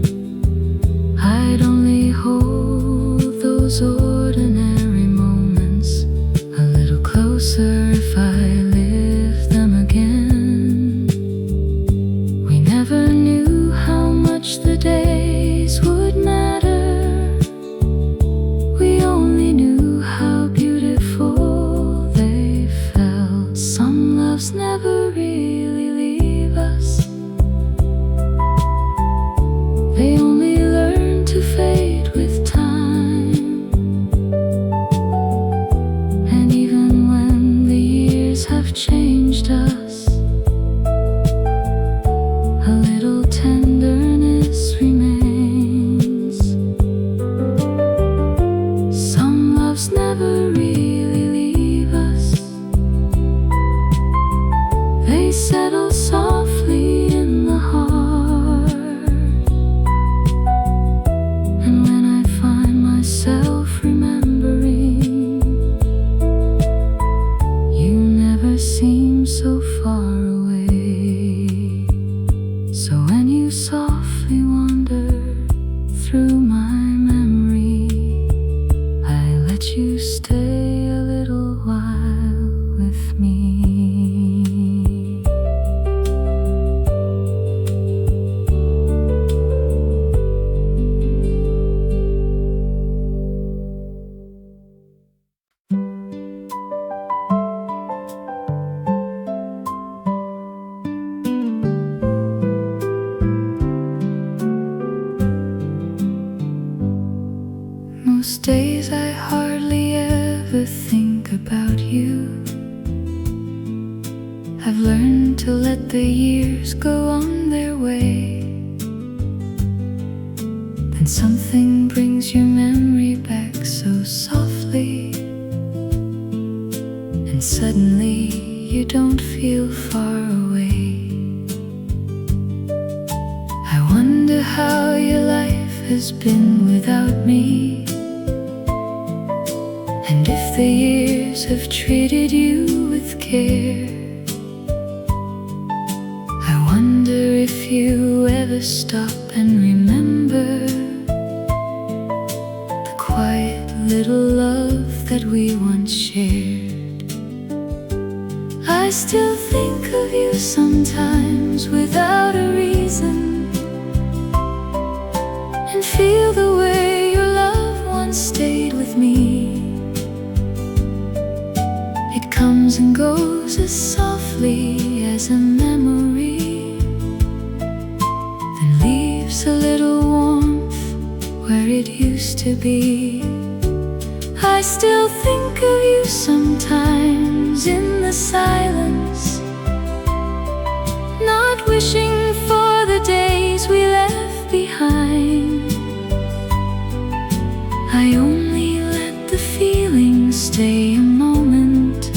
I'd only hold those ordinary moments a little closer if I lived them again. We never knew how much the days would matter. We only knew how beautiful they felt. Some loves never really leave us. They only learn to fade with time. And even when the years have changed us, a little tenderness remains. Some loves never really leave us. They settle softly in the heart. And when I find myself remembering, you never seem so far away. So when you softly wander through my memory, I let you stay a little while with me. Most days I hardly ever think about you. I've learned to let the years go on their way. Then something brings your memory back so softly, and suddenly you don't feel far away. I wonder how your life has been without me, and if the years have treated you with care. I wonder if you ever stop and remember the quiet little love that we once shared. I still think of you sometimes without a reason, and feel the way your love once stayed with me. It comes and goes as softly as a memory. used to be. I still think of you sometimes in the silence, not wishing for the days we left behind. I only let the feeling stay a moment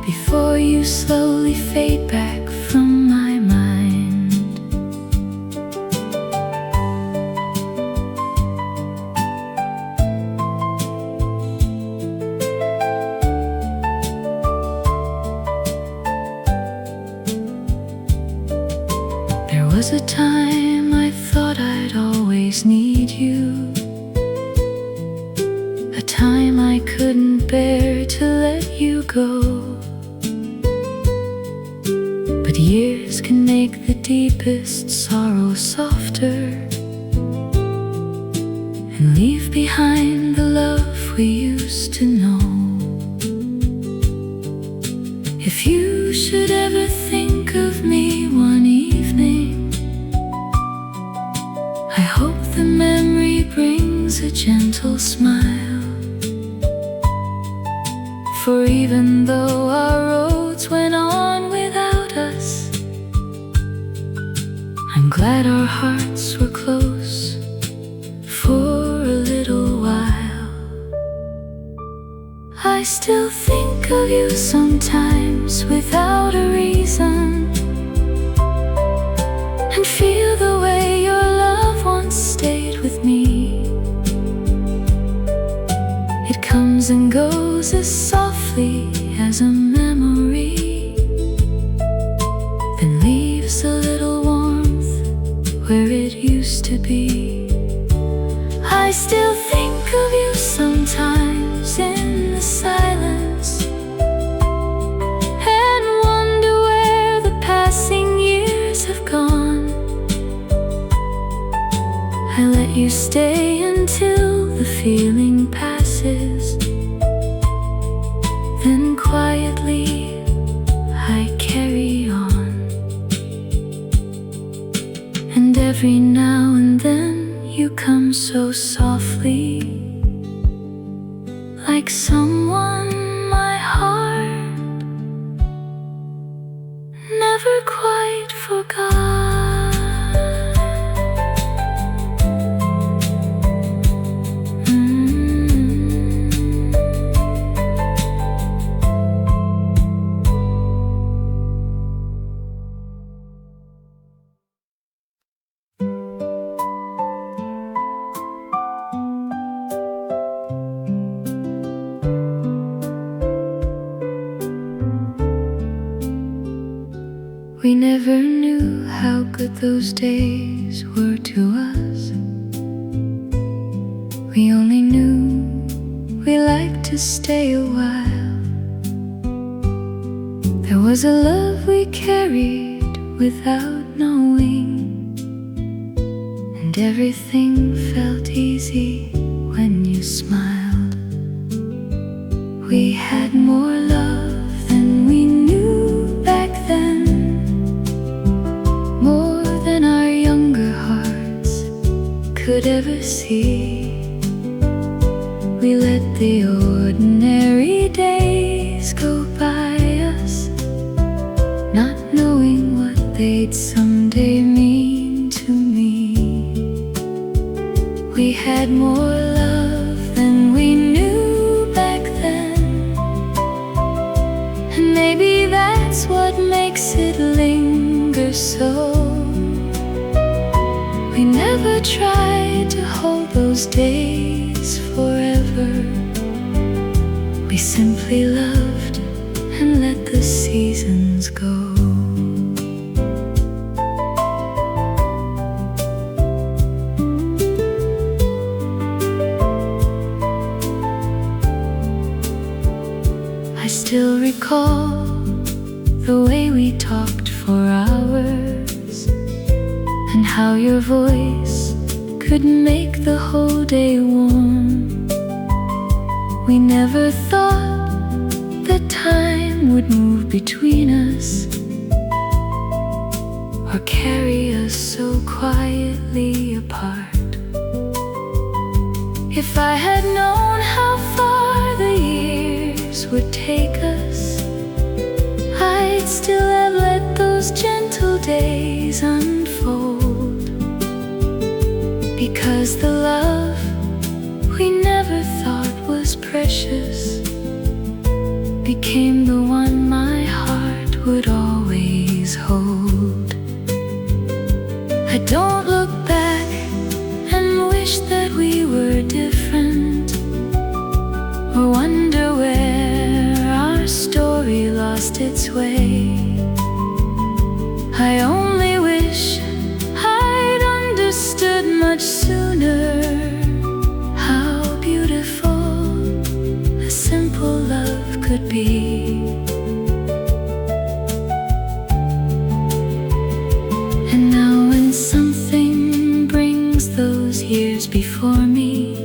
before you slowly fade back from my mind. There was a time I thought I'd always need you, a time I couldn't bear to let you go. But years can make the deepest sorrow softer and leave behind the love we used to know. If you should ever think of me one evening, I hope the memory brings a gentle smile. For even though our roads went on without us, I'm glad our hearts were close for a little while. I still think of you sometimes without a reason, and feel the way your love once stayed with me. It comes and goes as softly as a memory, then leaves a little warmth where it used to be. I still think of you sometimes in the silence, and wonder where the passing years have gone. I let you stay until the feeling passes, then quietly I carry on. And every now and then you come so softly, like someone my heart never quite forgot. We never knew how good those days were to us. We only knew we liked to stay a while. There was a love we carried without knowing, and everything felt easy when you smiled. We had more love than we knew back then, more than our younger hearts could ever see. We let the ordinary days go by us, not knowing what they'd someday mean to me. We had more love than we knew back then, and maybe that's what makes it linger so. We never tried to hold those days forever. We simply loved and let the seasons go. I still recall the way we talked for hours, and how your voice could make the whole day warm. We never thought that time would move between us, or carry us so quietly apart. If I had known how far the years would take us, I'd still have let those gentle days unfold. Because the love we never thought was precious became the one my heart would always hold. I don't look back and wish that we were different, or wonder where our story lost its way. I only wish I'd understood much sooner how beautiful a simple love could be. And now when something brings those years before me,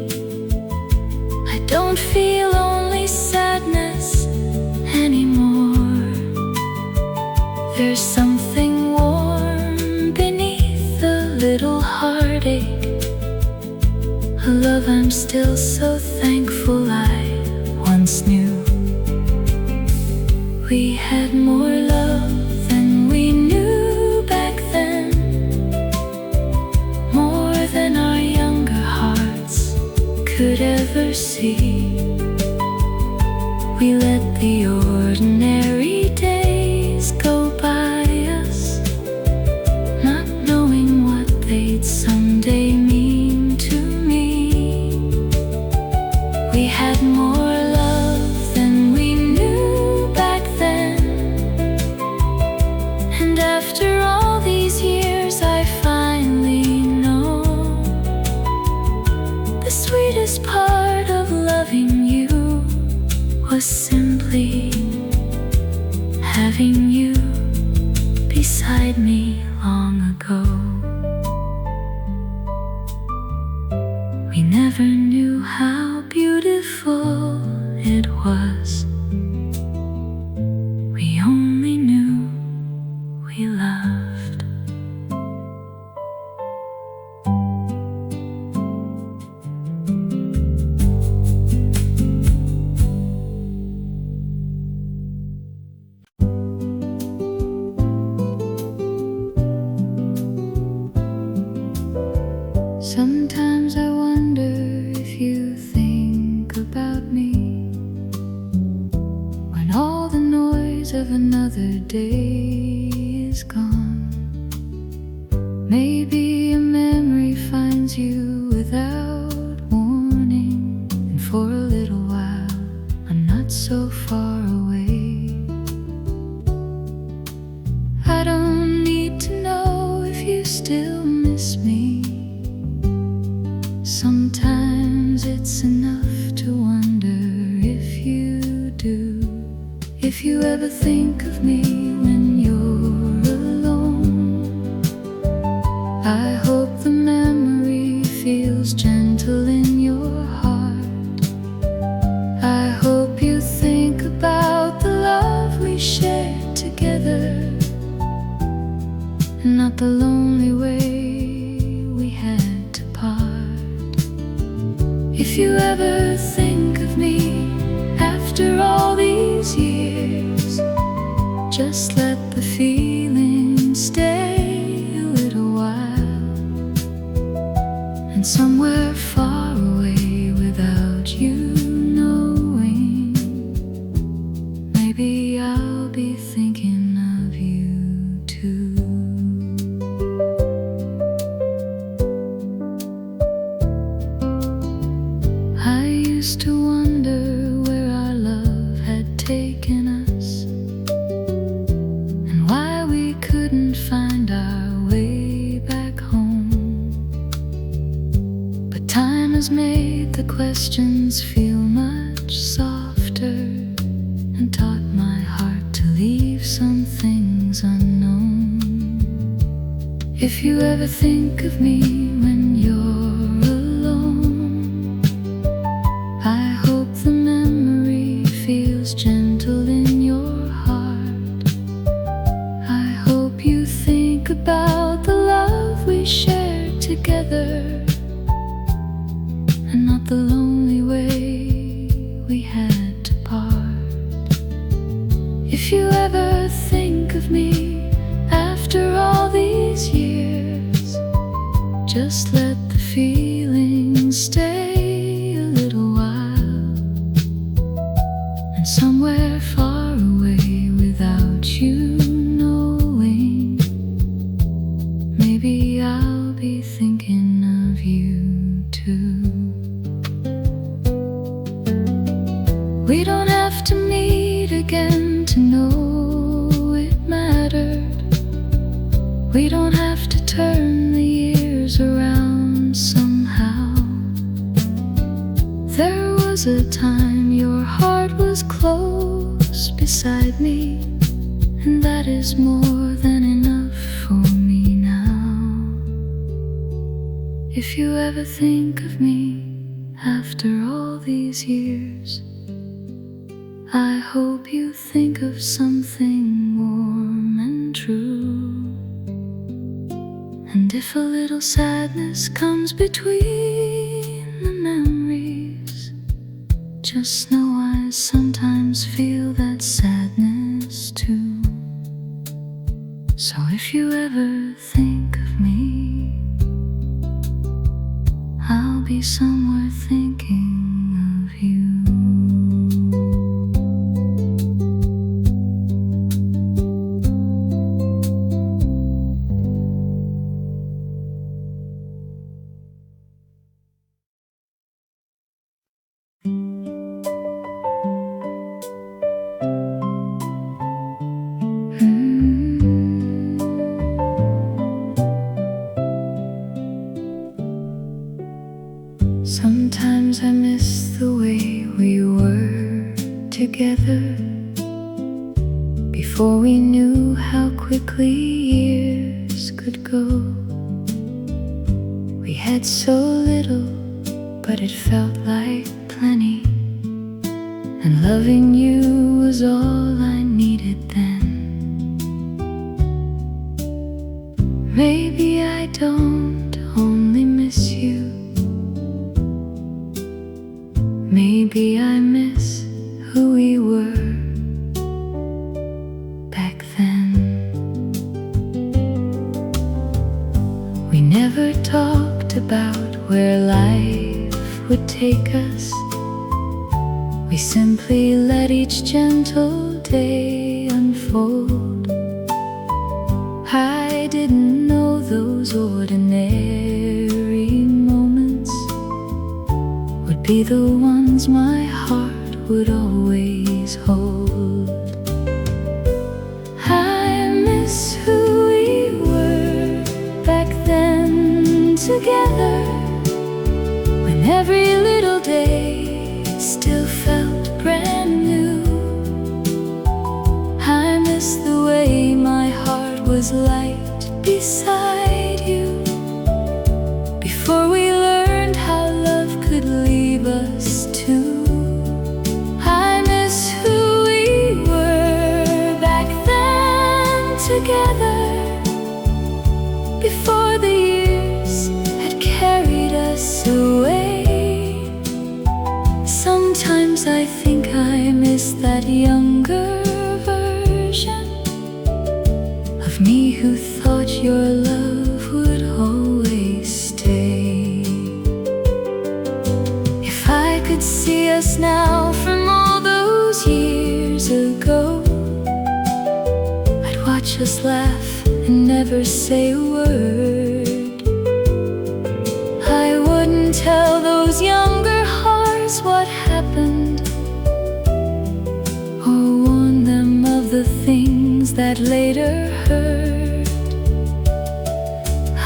I don't feel only sadness anymore. There's something warm beneath the little heartache, a love I'm still so thankful I once knew. We had more love than we knew back then, more than our younger hearts could ever see. We let the ordinary days go by us, not knowing what they'd someday mean to me. We had more love than we knew back then, and after all these years I finally know the sweetest part of loving you was simply having you beside me long ago. We never knew how beautiful it was. We only knew we loved. Sometimes I wonder if you think about me when all the noise of another day is gone. Maybe a memory finds you without warning, and for a little while I'm not so far away. I don't need to know if you still miss me. Sometimes it's enough to wonder if you do. If you ever think of me when you're alone, I hope the memory feels gentle in your heart. I hope you think about the love we shared together, and not the lonely way we had to part. If you ever think of me after all these years, just let the feeling stay a little while, and somewhere far away without you knowing, maybe I'll be thinking of you too. I used to wonder where our love had taken us, and why we couldn't find our way back home. But time has made the questions feel much softer, and taught my heart to leave some things unknown. If you ever think of me when you're alone, I hope the memory feels gentle in your heart. I hope you think about the love we shared together, and not not the lonely way we had to part. If you ever think of me after all these years, just let the feeling stay a little while. And somewhere far away without you knowing, maybe I'll be thinking of you too. We don't have to meet again to know it mattered. We don't have to turn the years around somehow. There was a time your heart was close beside me, and that is more than enough for me now. If you ever think of me after all these years, I hope you think of something warm and true. And if a little sadness comes between the memories, just know I sometimes feel that sadness too. So if you ever think of me, I'll be somewhere thinking of you. Sometimes I miss the way we were together before we knew how quickly years could go. We had so little, but it felt like plenty, and loving you was all I needed then. Maybe I don't only miss you, maybe I miss who we were back then. We never talked about where life would take us. We simply let each gentle day unfold. I didn't know those ordinary moments would be the ones my heart would always hold. I miss who we were back then together, when every little day still felt brand new. I miss the way my heart was light beside you, before we learned how love could leave us too. I miss who we were back then together, before the years had carried us away. Sometimes I think I miss that younger version of me who thought your love would always stay. If I could see us now from all those years ago, I'd watch us laugh and never say a word. I wouldn't tell those younger hearts what happened, or warn them of the things that later hurt.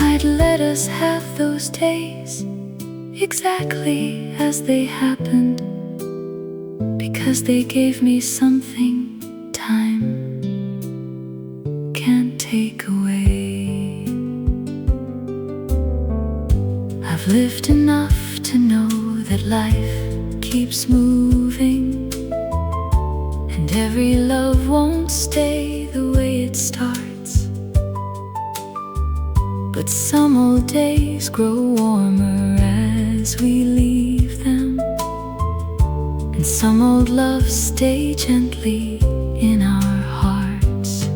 I'd let us have those days exactly as they happened, because they gave me something time can't take away. I've lived enough to know that life keeps moving, and every love won't stay the way it starts. But some old days grow warmer as we leave them. some old love stay gently in our hearts.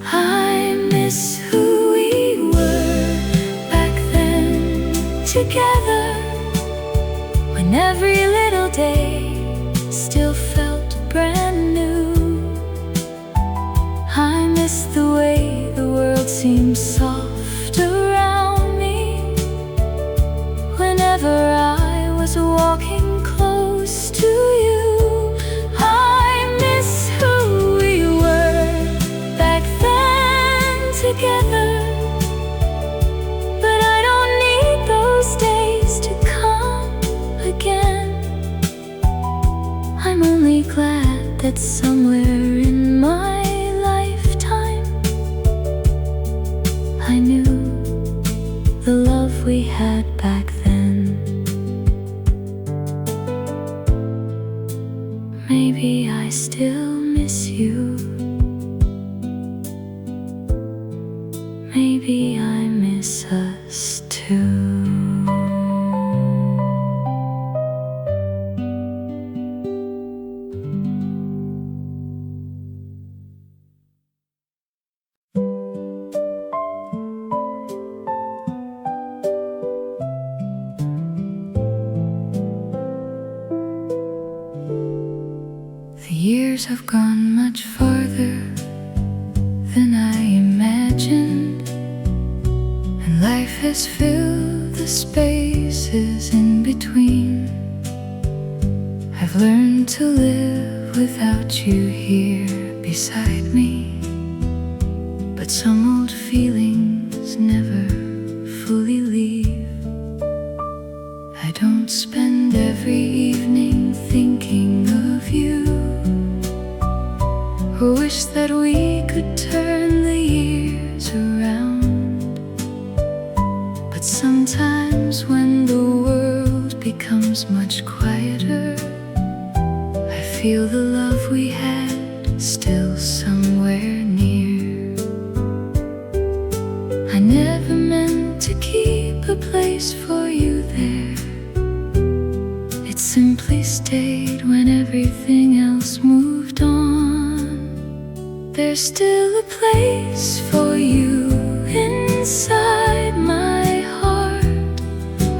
I miss who we were back then, together, when every little day still felt brand new. I miss the way the world seemed soft around me whenever I was walking close to you. I miss who we were back then, together, but I don't need those days to come again. I'm only glad that somewhere in my lifetime I knew the love we had back then. Maybe I still miss you. Maybe I miss us too. The years have gone much farther than I imagined, and life has filled the spaces in between. I've learned to live without you here beside me, but some old feelings never fully leave. I don't spend every evening thinking of you, or wish that we could turn the years around. But sometimes when the world becomes much quieter, I feel the love we had still somewhere near. I never meant to keep a place for you there. It simply stayed when everything else moved on. There's still a place for you inside my heart,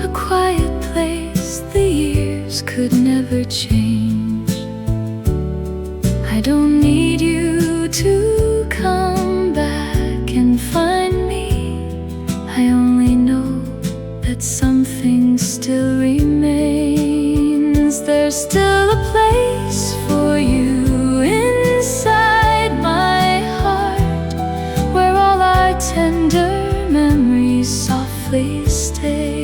a quiet place the years could never change. I don't need you to come back and find me. I only know that something still remains. There's still a place for you inside my heart, where all our tender memories softly stay.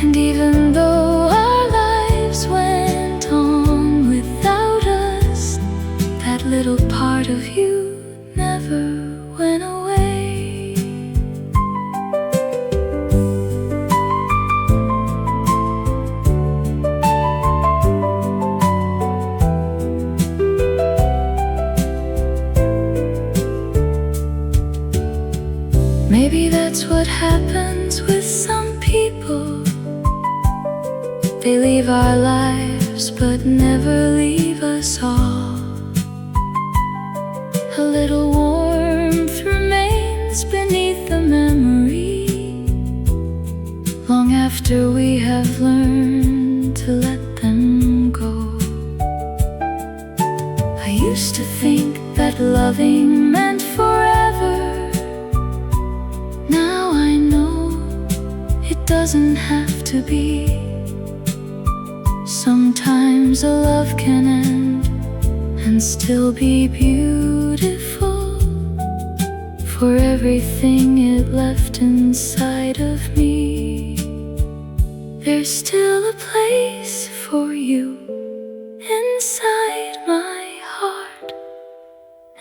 And even though our lives went on without us, that little part of you never went away. Maybe that's what happens with some people. They leave our lives but never leave us all. A little warmth remains beneath the memory, long after we have learned to let them go. I used to think that loving meant forever. Now I know it doesn't have to be. Sometimes a love can end and still be beautiful, for everything it left inside of me. There's still a place for you inside my heart,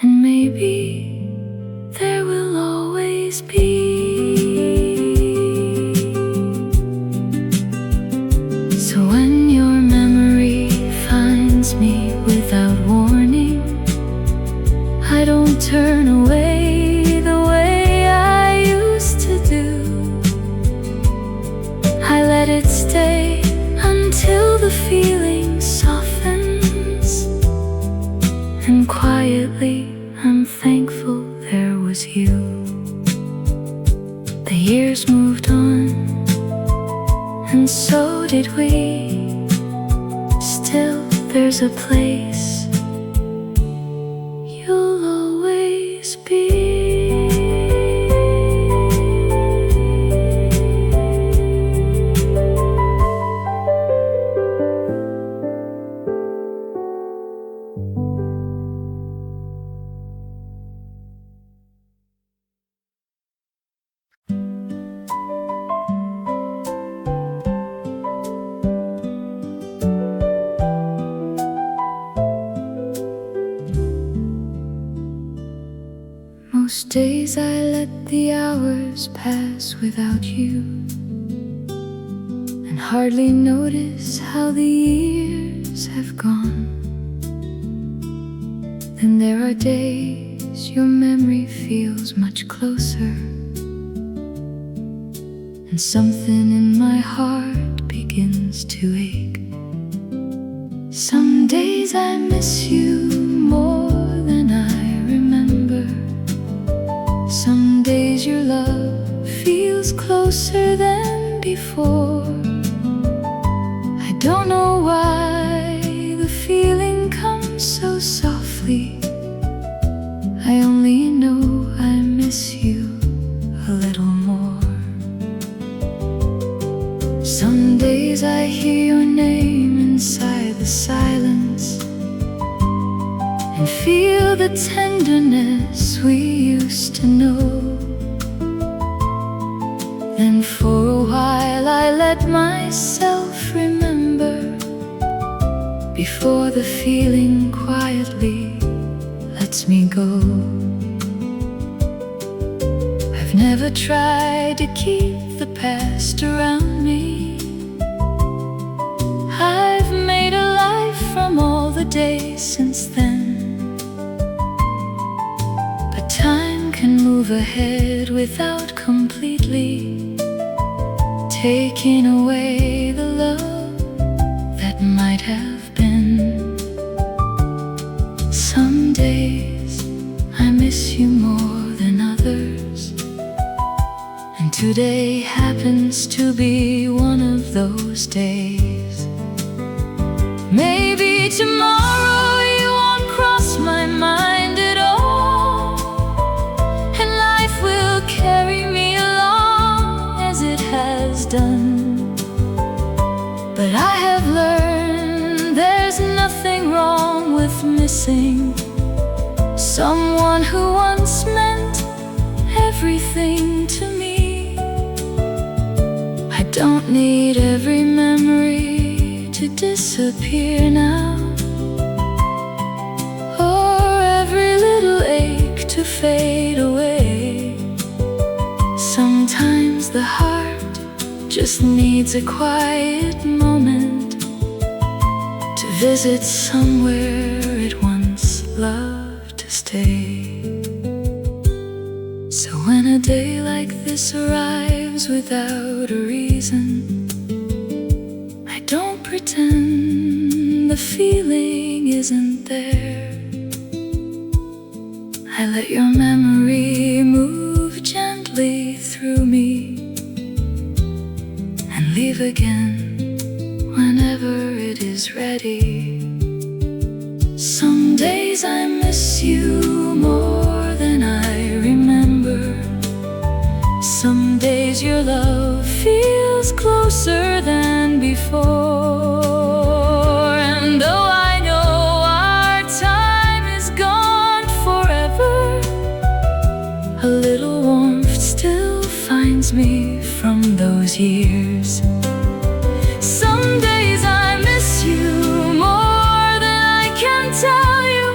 and maybe there will always be. So when your memory finds me without warning, I don't turn away the way I used to do. I let it stay until The years moved on, and so did we. Still, there's a place you'll always be. Most days I let the hours pass without you, and hardly notice how the years have gone. Then there are days your memory feels much closer, and something in my heart begins to ache. Some days I miss you more than I remember. Some days your love feels closer than before. I don't know why the feeling comes so softly. I only know I miss you a little more. Some days I hear your name inside the silence and feel the tenderness we used to know. Then for a while I let myself remember, before the feeling quietly lets me go. I've never tried to keep the past around me. I've made a life from all the days since then. But time can move ahead without completely taking away the love that might have been. Some days I miss you more than others, and today happens to be one of those days. Maybe tomorrow you won't cross my mind at all, and life will carry me along as it has done. But I have learned there's nothing wrong with missing someone who once meant everything to me. I don't need every memory to disappear now, or every little ache to fade away. Sometimes the heart just needs a quiet moment to visit somewhere it once loved to stay. So when a day like this arrives without a reason, I don't pretend the feeling isn't there. I let your memory move gently through me and leave again whenever it is ready. Some days I miss you more than I remember. Some days your love feels closer than before. And though I know our time is gone forever, a little warmth still finds me from those years. Some days I miss you more than I can tell you,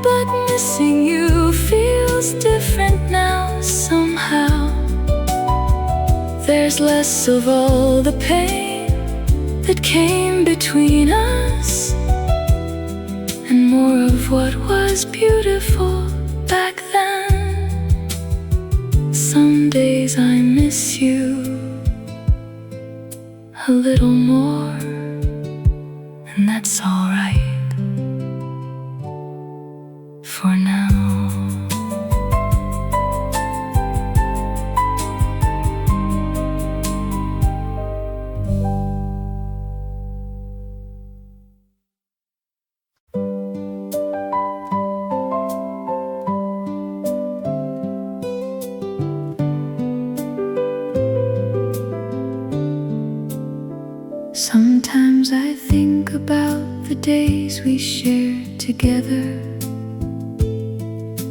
but missing you feels different now somehow. There's less of all the pain that came between us, and more of what was beautiful back then. Some days I miss you a little more, and that's alright for now. Sometimes I think about the days we shared together,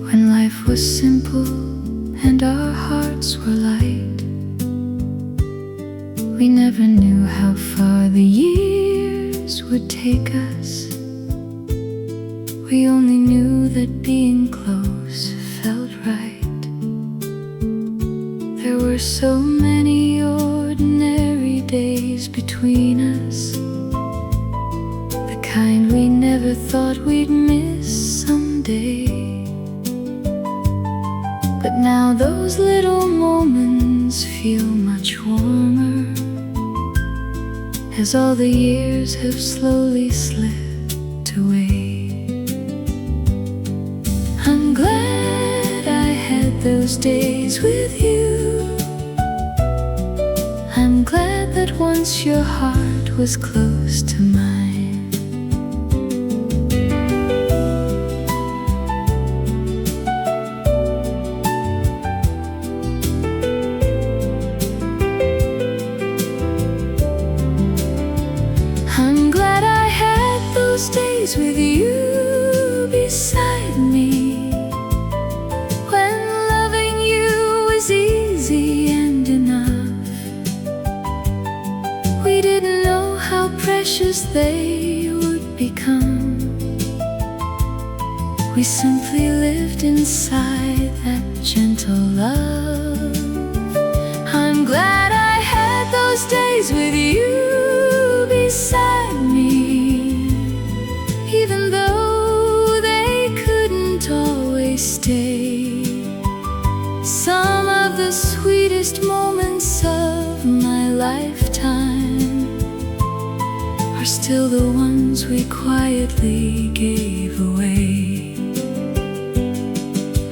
when life was simple and our hearts were light. We never knew how far the years would take us. We only knew that being close felt right. There were so many ordinary days between us, the kind we never thought we'd miss someday. But now those little moments feel much warmer, as all the years have slowly slipped away. I'm glad I had those days with you. I'm glad that once your heart was close to mine. I'm glad I had those days with you beside me, when loving you was easy and enough. We didn't know how precious they would become. We simply lived inside that gentle love. I'm glad I had those days with you beside me, even though they couldn't always stay. Some of the sweetest moments of my lifetime are still the ones we quietly gave away.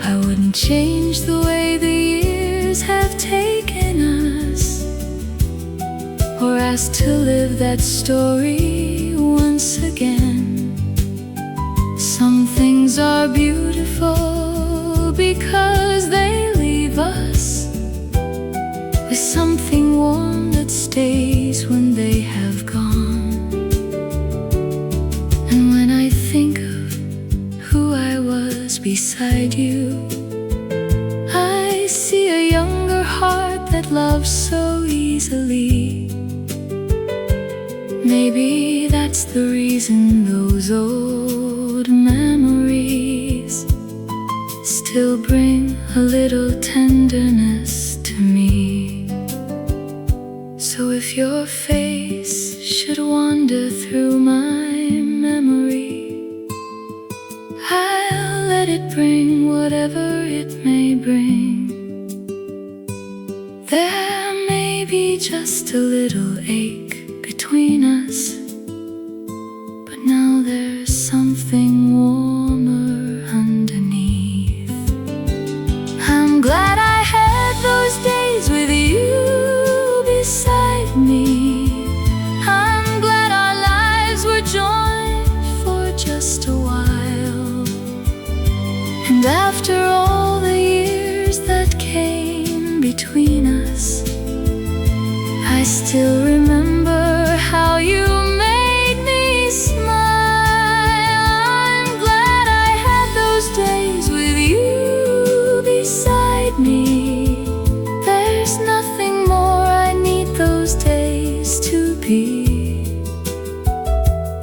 I wouldn't change the way the years have taken us, or ask to live that story once again. Some things are beautiful because they leave us with something warm that stays when they have gone. And when I think of who I was beside you, I see a younger heart that loves so easily. Maybe that's the reason those old memories still bring a little tenderness to me. So if your face should wander through my memory, I'll let it bring whatever it may bring. There may be just a little ache between us, but now there's something warmer underneath. I'm glad I had those days with you beside me. I'm glad our lives were joined for just a while. And after all the years that came between us, I still remember how you made me smile. I'm glad I had those days with you beside me. There's nothing more I need those days to be.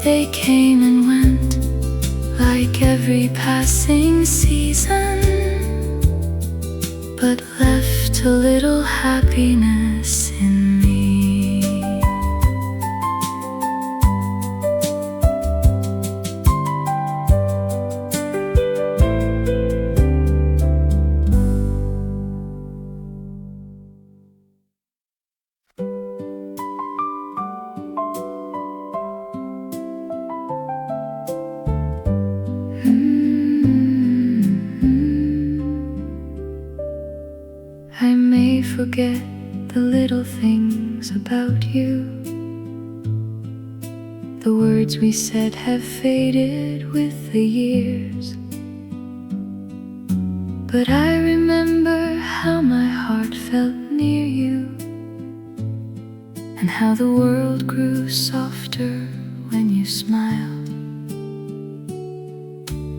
They came and went like every passing season, but left a little happiness in me. I may forget the little things about you. The words we said have faded with the years, but I remember how my heart felt near you, and how the world grew softer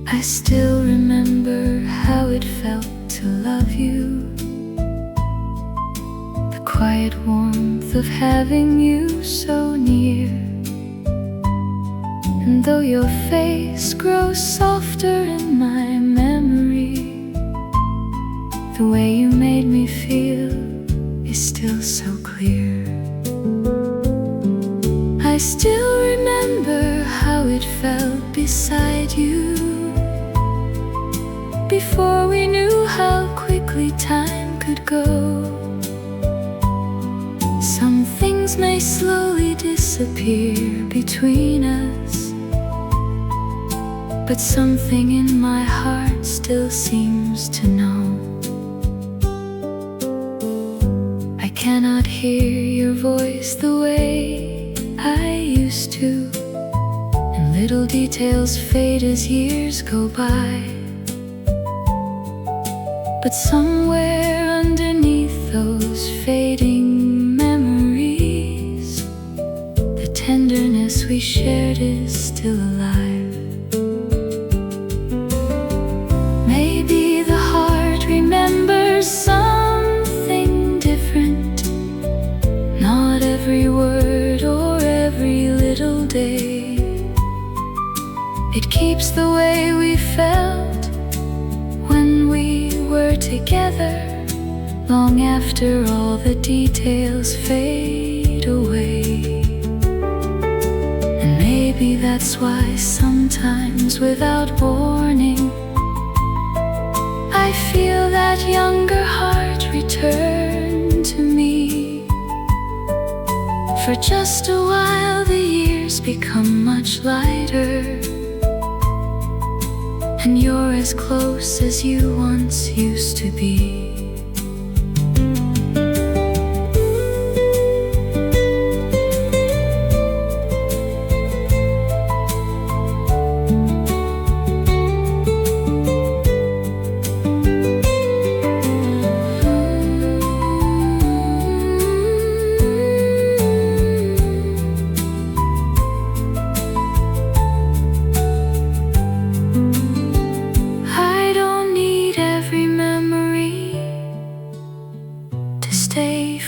I still remember how it felt to love you, the quiet warmth of having you so near. And though your face grows softer in my memory, the way you made me feel is still so clear. I still remember how it felt beside you, before we knew how quickly time could go. Some things may slowly disappear between us, but something in my heart still seems to know. I cannot hear your voice the way I used to, and little details fade as years go by. But somewhere underneath those fading memories, the tenderness we shared is still alive. Maybe the heart remembers something different, not every word or every little day. It keeps the way we felt when we were together, long after all the details fade away. And maybe that's why sometimes without warning, I feel that younger heart return to me. For just a while the years become much lighter, and you're as close as you once used to be.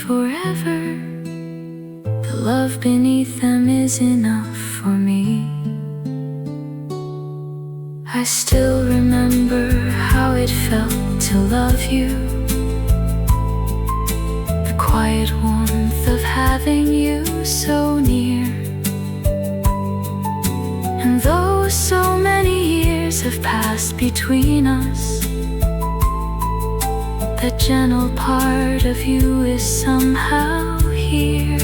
Forever, the love beneath them is enough for me. I still remember how it felt to love you, the quiet warmth of having you so near. And though so many years have passed between us, that gentle part of you is somehow here.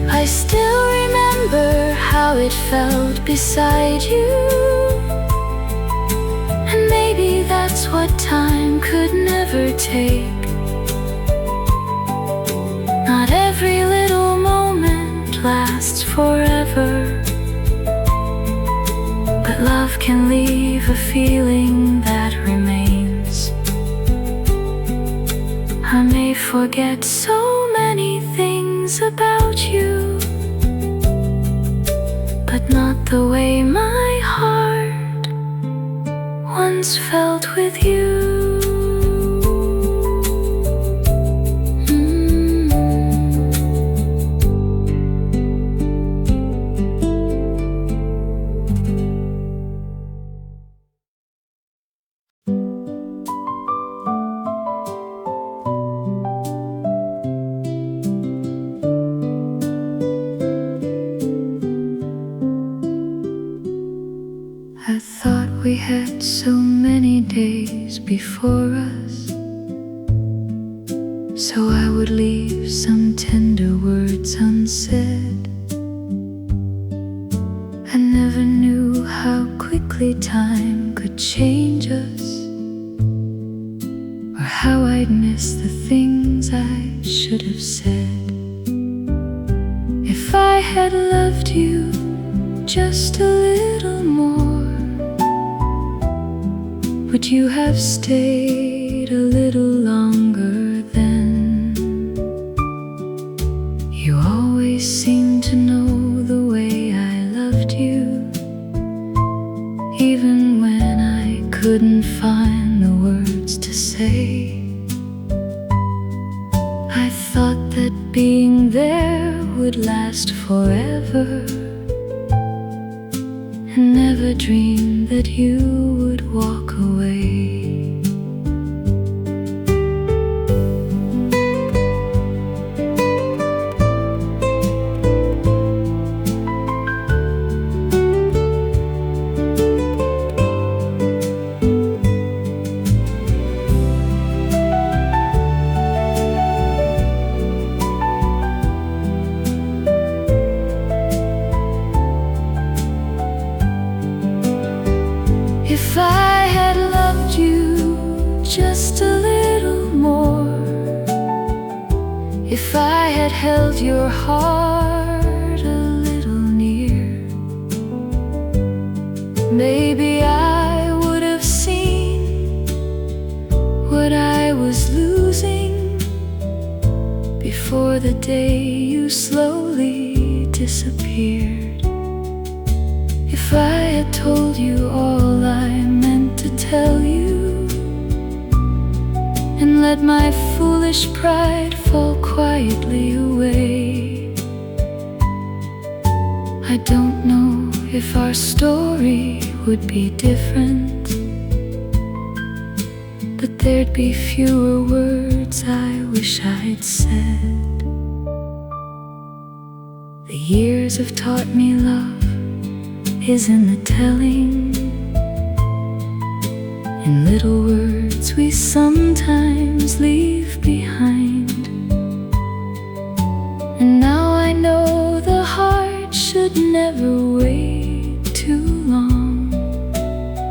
I still remember how it felt beside you, and maybe that's what time could never take. Not every little moment lasts forever, but love can leave a feeling that remains. I may forget so many things about you, but not the way my heart once felt with you. I thought we had so many days before us, so I would leave some tender words unsaid. I never knew how quickly time could change us, or how I'd miss the things I should have said. If I had loved you just a little more, would you have stayed a little longer then? You always seemed to know the way I loved you, I thought that being there would last forever, and never dreamed that you would walk away. If I had loved you just a little more, if I had held your heart a little near, maybe I would have seen what I was losing before the day you slowly disappeared. If I had told you all I meant to tell you, and let my foolish pride fall quietly away, I don't know if our story would be different, but there'd be fewer words I wish I'd said. The years have taught me love is in the telling, in little words we sometimes leave behind. And now I know the heart should never wait too long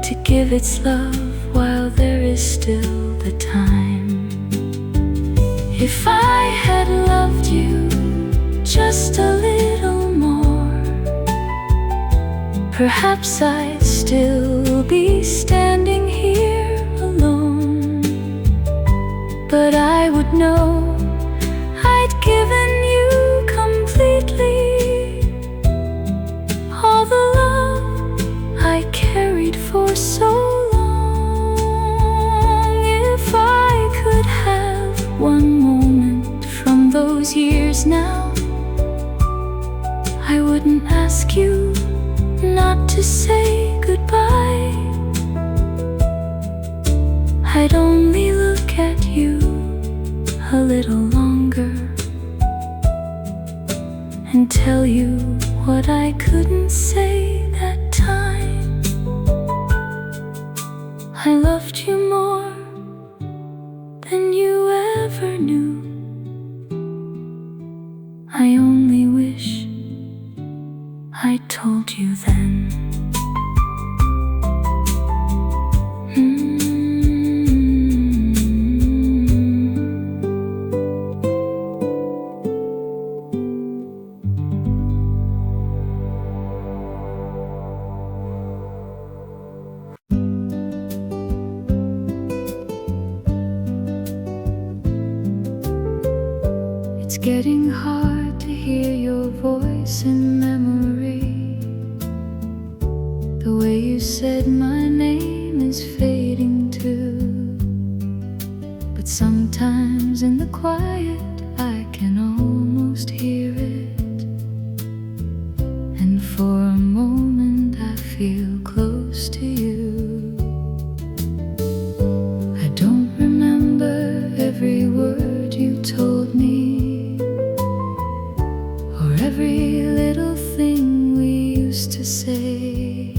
to give its love while there is still the time. If I had loved you just a little more, perhaps I'd still be standing here alone, but I would know I'd given you completely all the love I carried for so long. If I could have one moment from those years now, I wouldn't ask you not to say goodbye. I'd only look at you a little longer and tell you what I couldn't say that time. I loved you more than you ever knew. I only wish I told you then. It's getting hard to hear your voice in memory. The way you said my name is fading too. But sometimes in the quiet I can almost hear it, and for a moment I feel close to you. I don't remember every word you told me, or every little thing we used to say,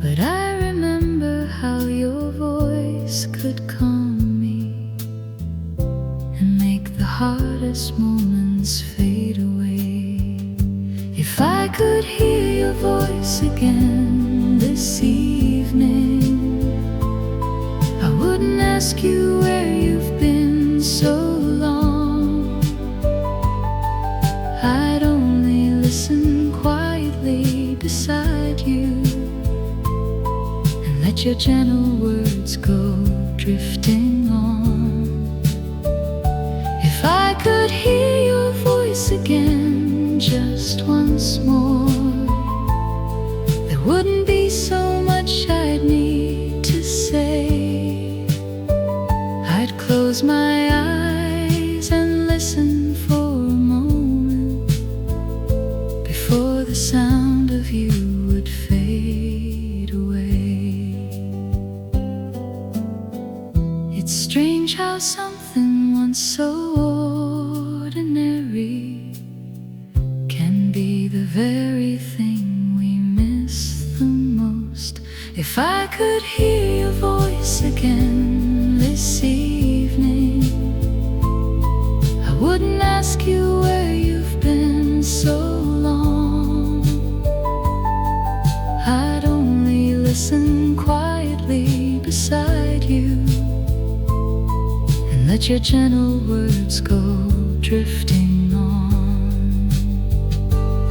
but I remember how your voice could calm me and make the hardest moments fade away. If I could hear your voice again this evening, I wouldn't ask you where you've been so long. I'd only listen quietly beside you and let your gentle words go drifting on. If I could hear your voice again just once more, there wouldn't be so much I'd need to say. I'd close my eyes listen for a moment before the sound of you would fade away. It's strange how something once so ordinary can be the very thing we miss the most. If I could hear your voice again this evening, I wouldn't ask you where you've been so long. I'd only listen quietly beside you and let your gentle words go drifting on.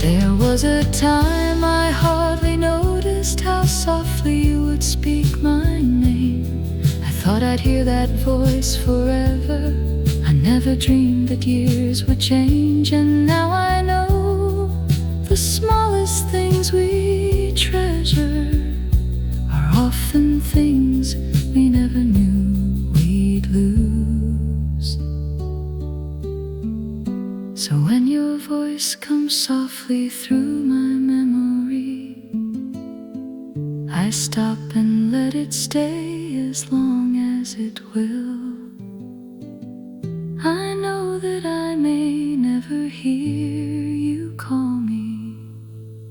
There was a time I hardly noticed how softly you would speak my name. I thought I'd hear that voice forever. I never dreamed that years would change, and now I know the smallest things we treasure are often things we never knew we'd lose. So when your voice comes softly through my memory, I stop and let it stay as long as it will. I know that I may never hear you call me,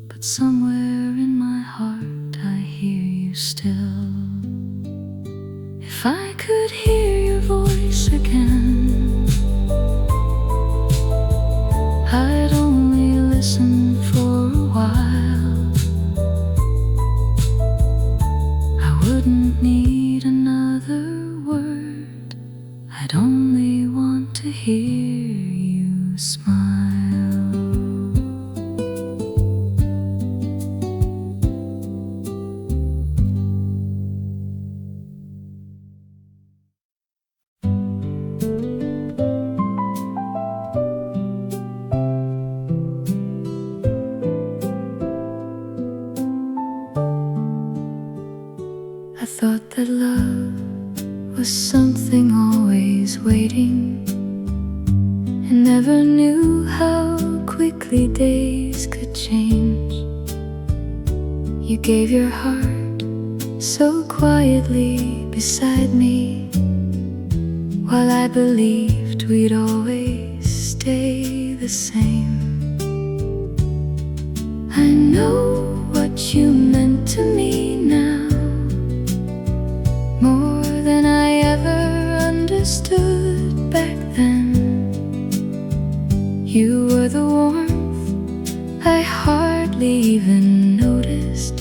but somewhere in my heart I hear you still. If I could hear your voice again, I'd only listen for a while. I wouldn't need another word. I'd only want to hear you smile. I thought that love was something always waiting, and never knew how quickly days could change. You gave your heart so quietly beside me, while I believed we'd always stay the same. I know what you meant to me now, more than I ever understood back then. You were the warmth I hardly even noticed,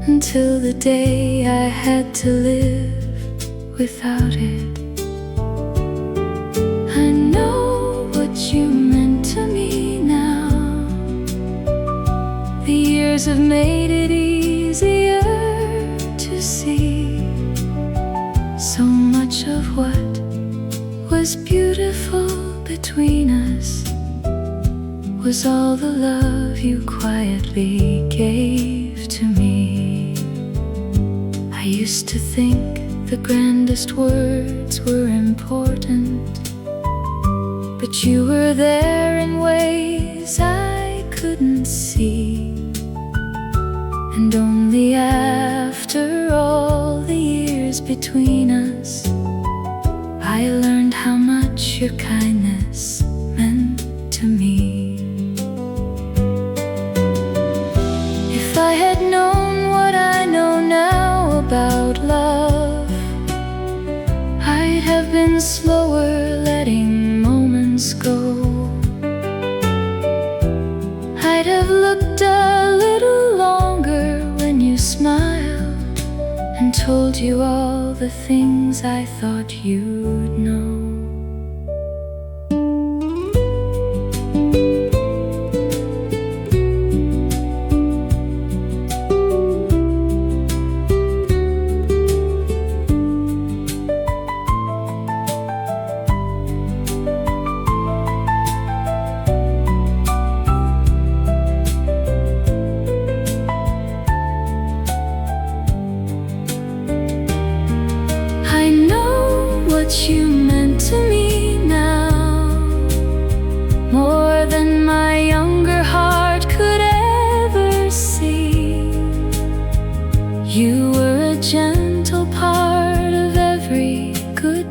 until the day I had to live without it. I know what you meant to me now. The years have made it easier to see so much of what was beautiful between us was all the love you quietly gave to me. I used to think the grandest words were important, but you were there in ways I couldn't see. And only after all the years between us, I learned how much your kindness meant to me. If I had known what I know now about love, I'd have been slower letting moments go. I'd have looked a little longer when you smiled and told you all the things I thought you'd know. What you meant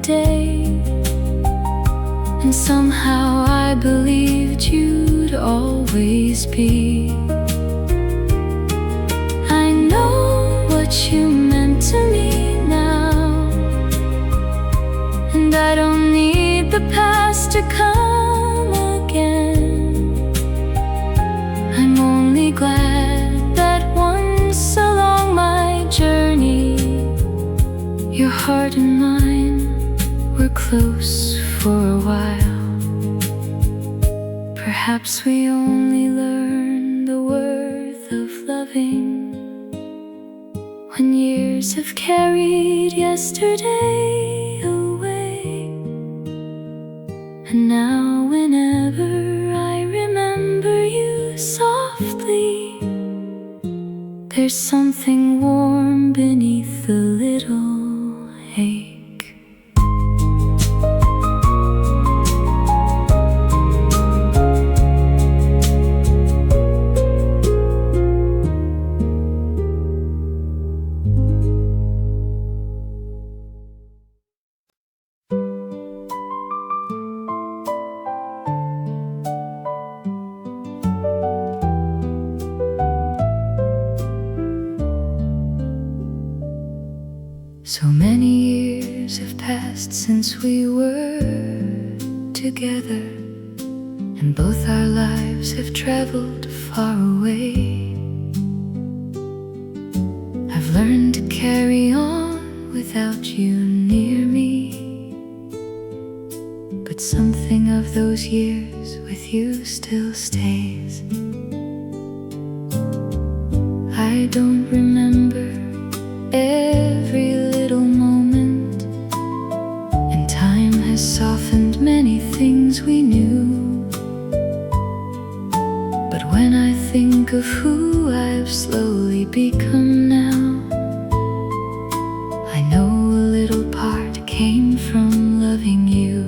day, and somehow I believed you'd always be. I know what you meant to me now, and I don't need the past to come again. I'm only glad that once along my journey, your heart and mine were close for a while. Perhaps we only learn the worth of loving when years have carried yesterday away. And now whenever I remember you softly, there's something warm beneath the little ache. So many years have passed since we were together, and both our lives have traveled far away. I've learned to carry on without you near me, but something of those years with you still stays. I don't remember every little moment, and time has softened many things we knew. But when I think of who I've slowly become now, I know a little part came from loving you.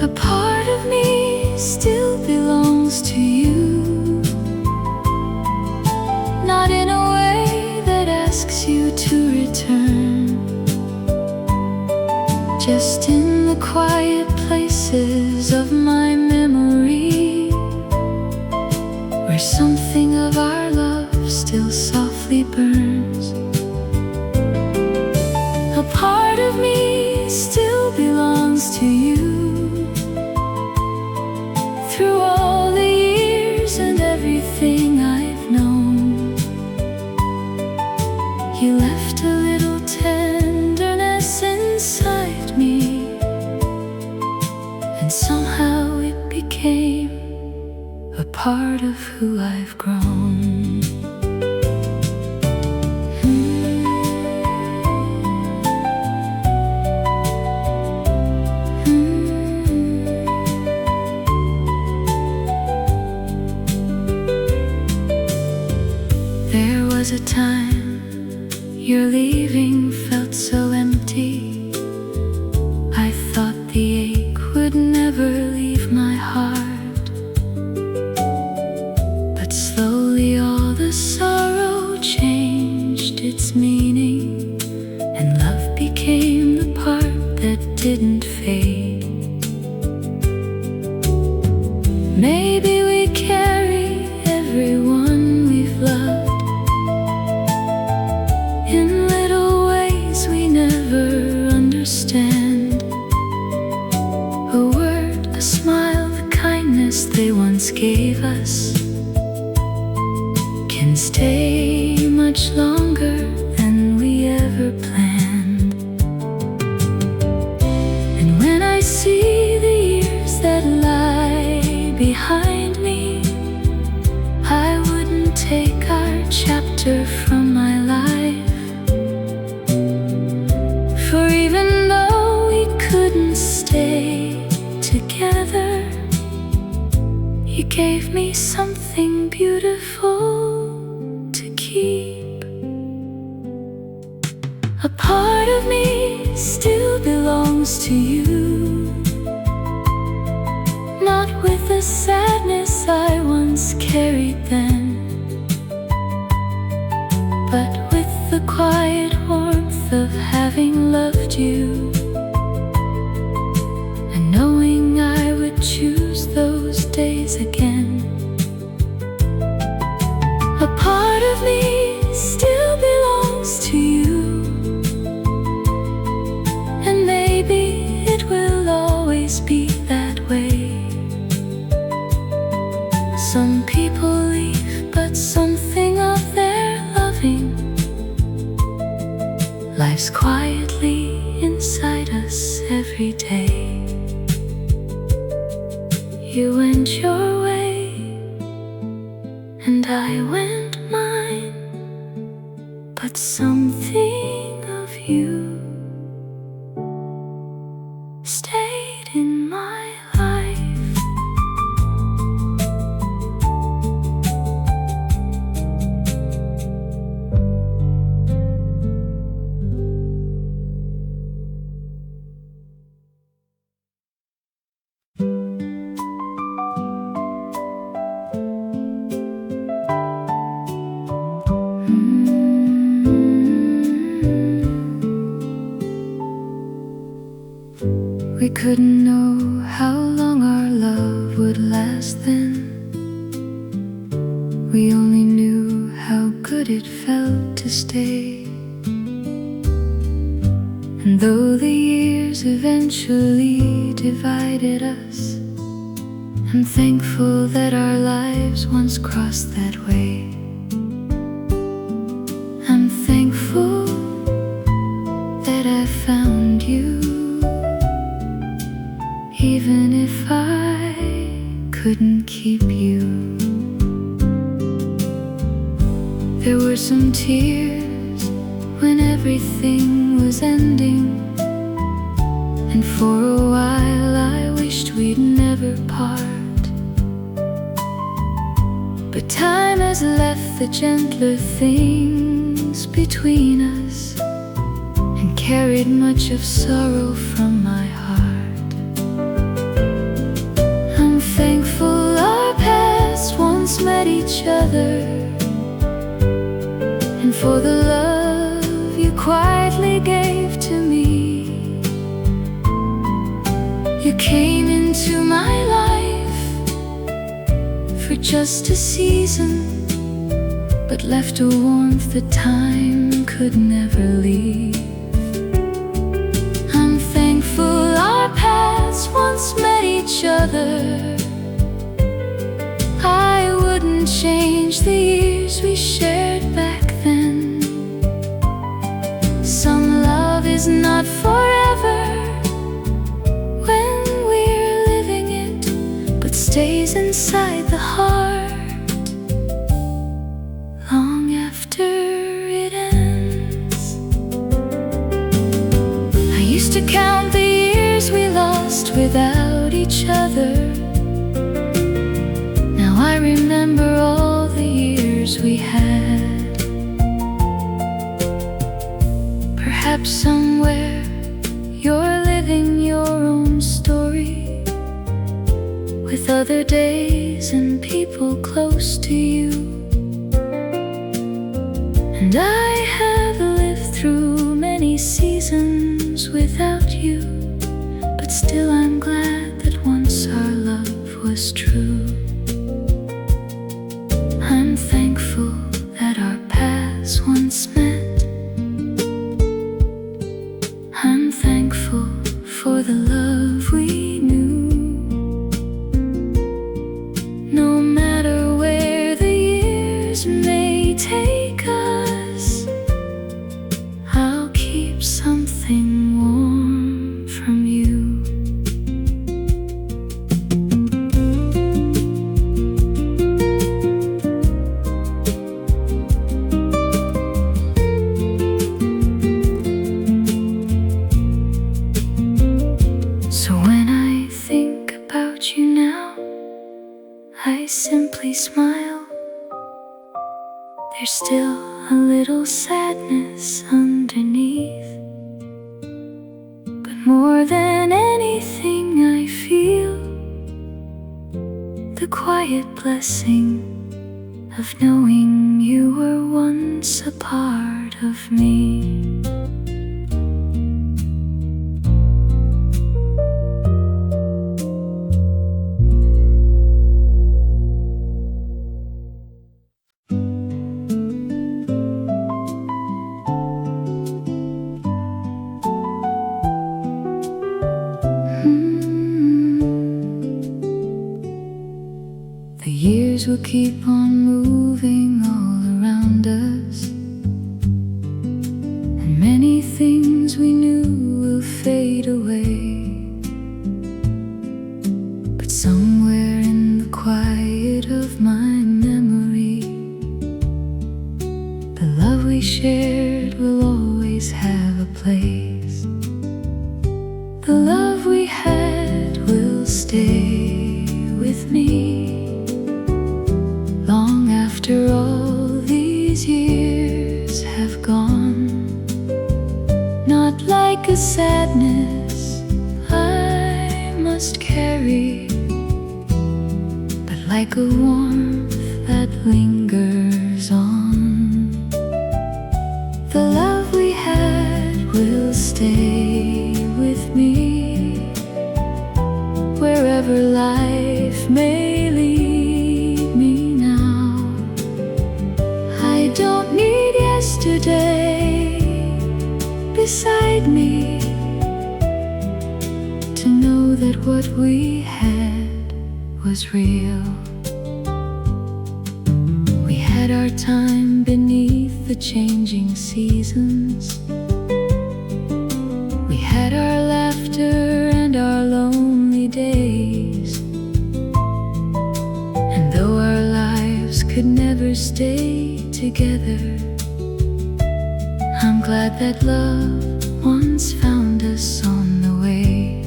A part of me still belongs to you, not in a way that asks you to return, just in the quiet places of my memory, where something of our love still softly burns. A part of me still belongs to you, through all the years and everything I've known. You left a little tenderness inside me, and somehow it became a part of who I've grown. There was a time your leaving felt so empty. I thought the ache would never leave my heart, but slowly all the sorrow changed its meaning, and love became the part that didn't fade. Maybe we carry everyone we've loved in little ways we never understand. A word, a smile, the kindness they once gave us can stay much longer than we ever planned. And when I see the years that lie behind me, I wouldn't take our chapter from my life. For even though we couldn't stay together, you gave me something beautiful to keep. A part of me still belongs to you, not with the sadness I once carried then, but with the quiet warmth truth of having loved you, and knowing I would choose those days again. A part of me still belongs to you, and maybe it will always be that way. Some people leave, but something of their loving lives quietly inside us every day. You went your way, and I went mine, but something of you stayed in my life. We couldn't know how long our love would last then. We only knew how good it felt to stay. And though the years eventually divided us, I'm thankful that our lives once crossed that way. I'm thankful that I found you, even if I couldn't keep you. There were some tears when everything was ending, and for a while I wished we'd never part. But time has left the gentler things between us, and carried much of sorrow from my heart. I'm thankful our paths once met each other, and for the love you quietly gave to me. You came into my life for just a season, but left a warmth that time could never leave. I'm thankful our paths once met each other. I wouldn't change the years we shared back then. Some love is not forever when we're living it, but stays inside the heart long after it ends. I used to count the years we lost without each other. Now I remember all the years we had. Perhaps somewhere you're living your own story, with other days and people close to you. And I have lived through many seasons without you, but still I'm glad that once our love was true. I'm thankful that our paths once met. I'm thankful for the love we knew. No matter where the years may take us, I'll keep something warm from you. So when I think about you now, I simply smile. There's still a little sadness underneath, but more than anything I feel the quiet blessing of knowing you were once a part of me. years will keep on moving all around us, and many things we knew will fade away. But somewhere in the quiet of my memory, the love we shared will always have a place. The love we had will stay with me long after all these years have gone. Not like a sadness I must carry, but like a warmth that lingers on. The love we had will stay with me wherever life may lead me now. I don't need yesterday beside me to know that what we had was real. We had our time beneath the changing seasons. We had our laughter and our lonely days. And though our lives could never stay together, I'm glad that love once found us on the way.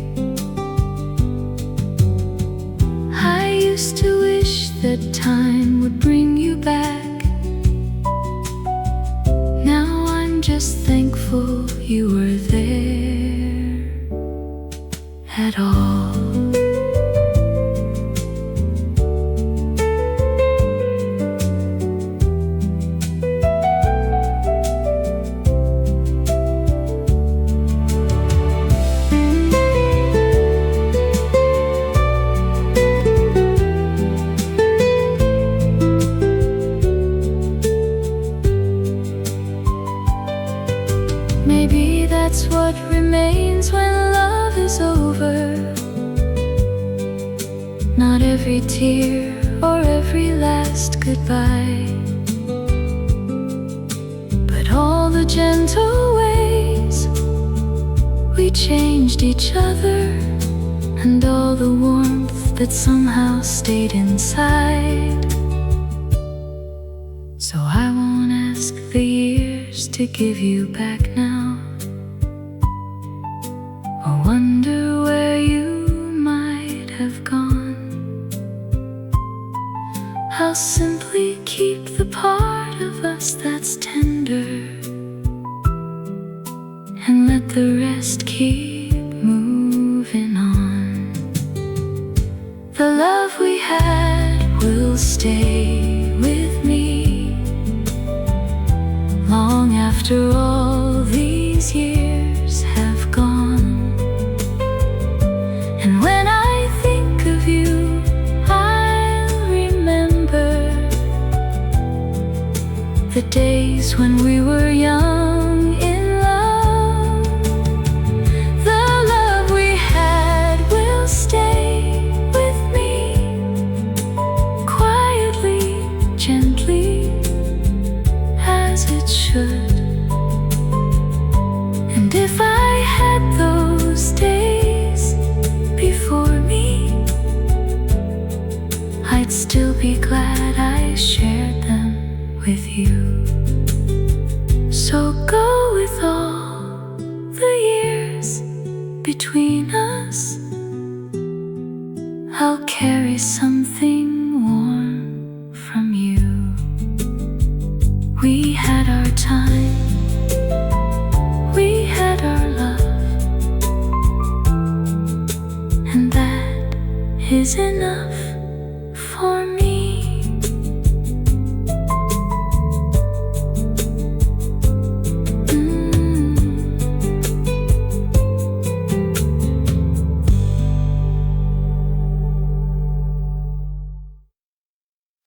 I used to wish that time would bring you back. Now I'm just thankful you were there at all. Maybe that's what remains when love is over. Not every tear or every last goodbye, but all the gentle ways we changed each other, and all the warmth that somehow stayed inside. So I won't ask the years to give you back now, or wonder where you might have gone. I'll simply keep the part of us that's tender, and let the rest keep moving on. The love we had will stay with me long after all these years have gone. And when I think of you, I'll remember the days when we were young in love. The love we had will stay with me quietly, gently, as it should. And if I had those days before me, I'd still be glad I shared them with you. So go with all the years between us. I'll carry something warm from you. We had our time, we had our love, and that is enough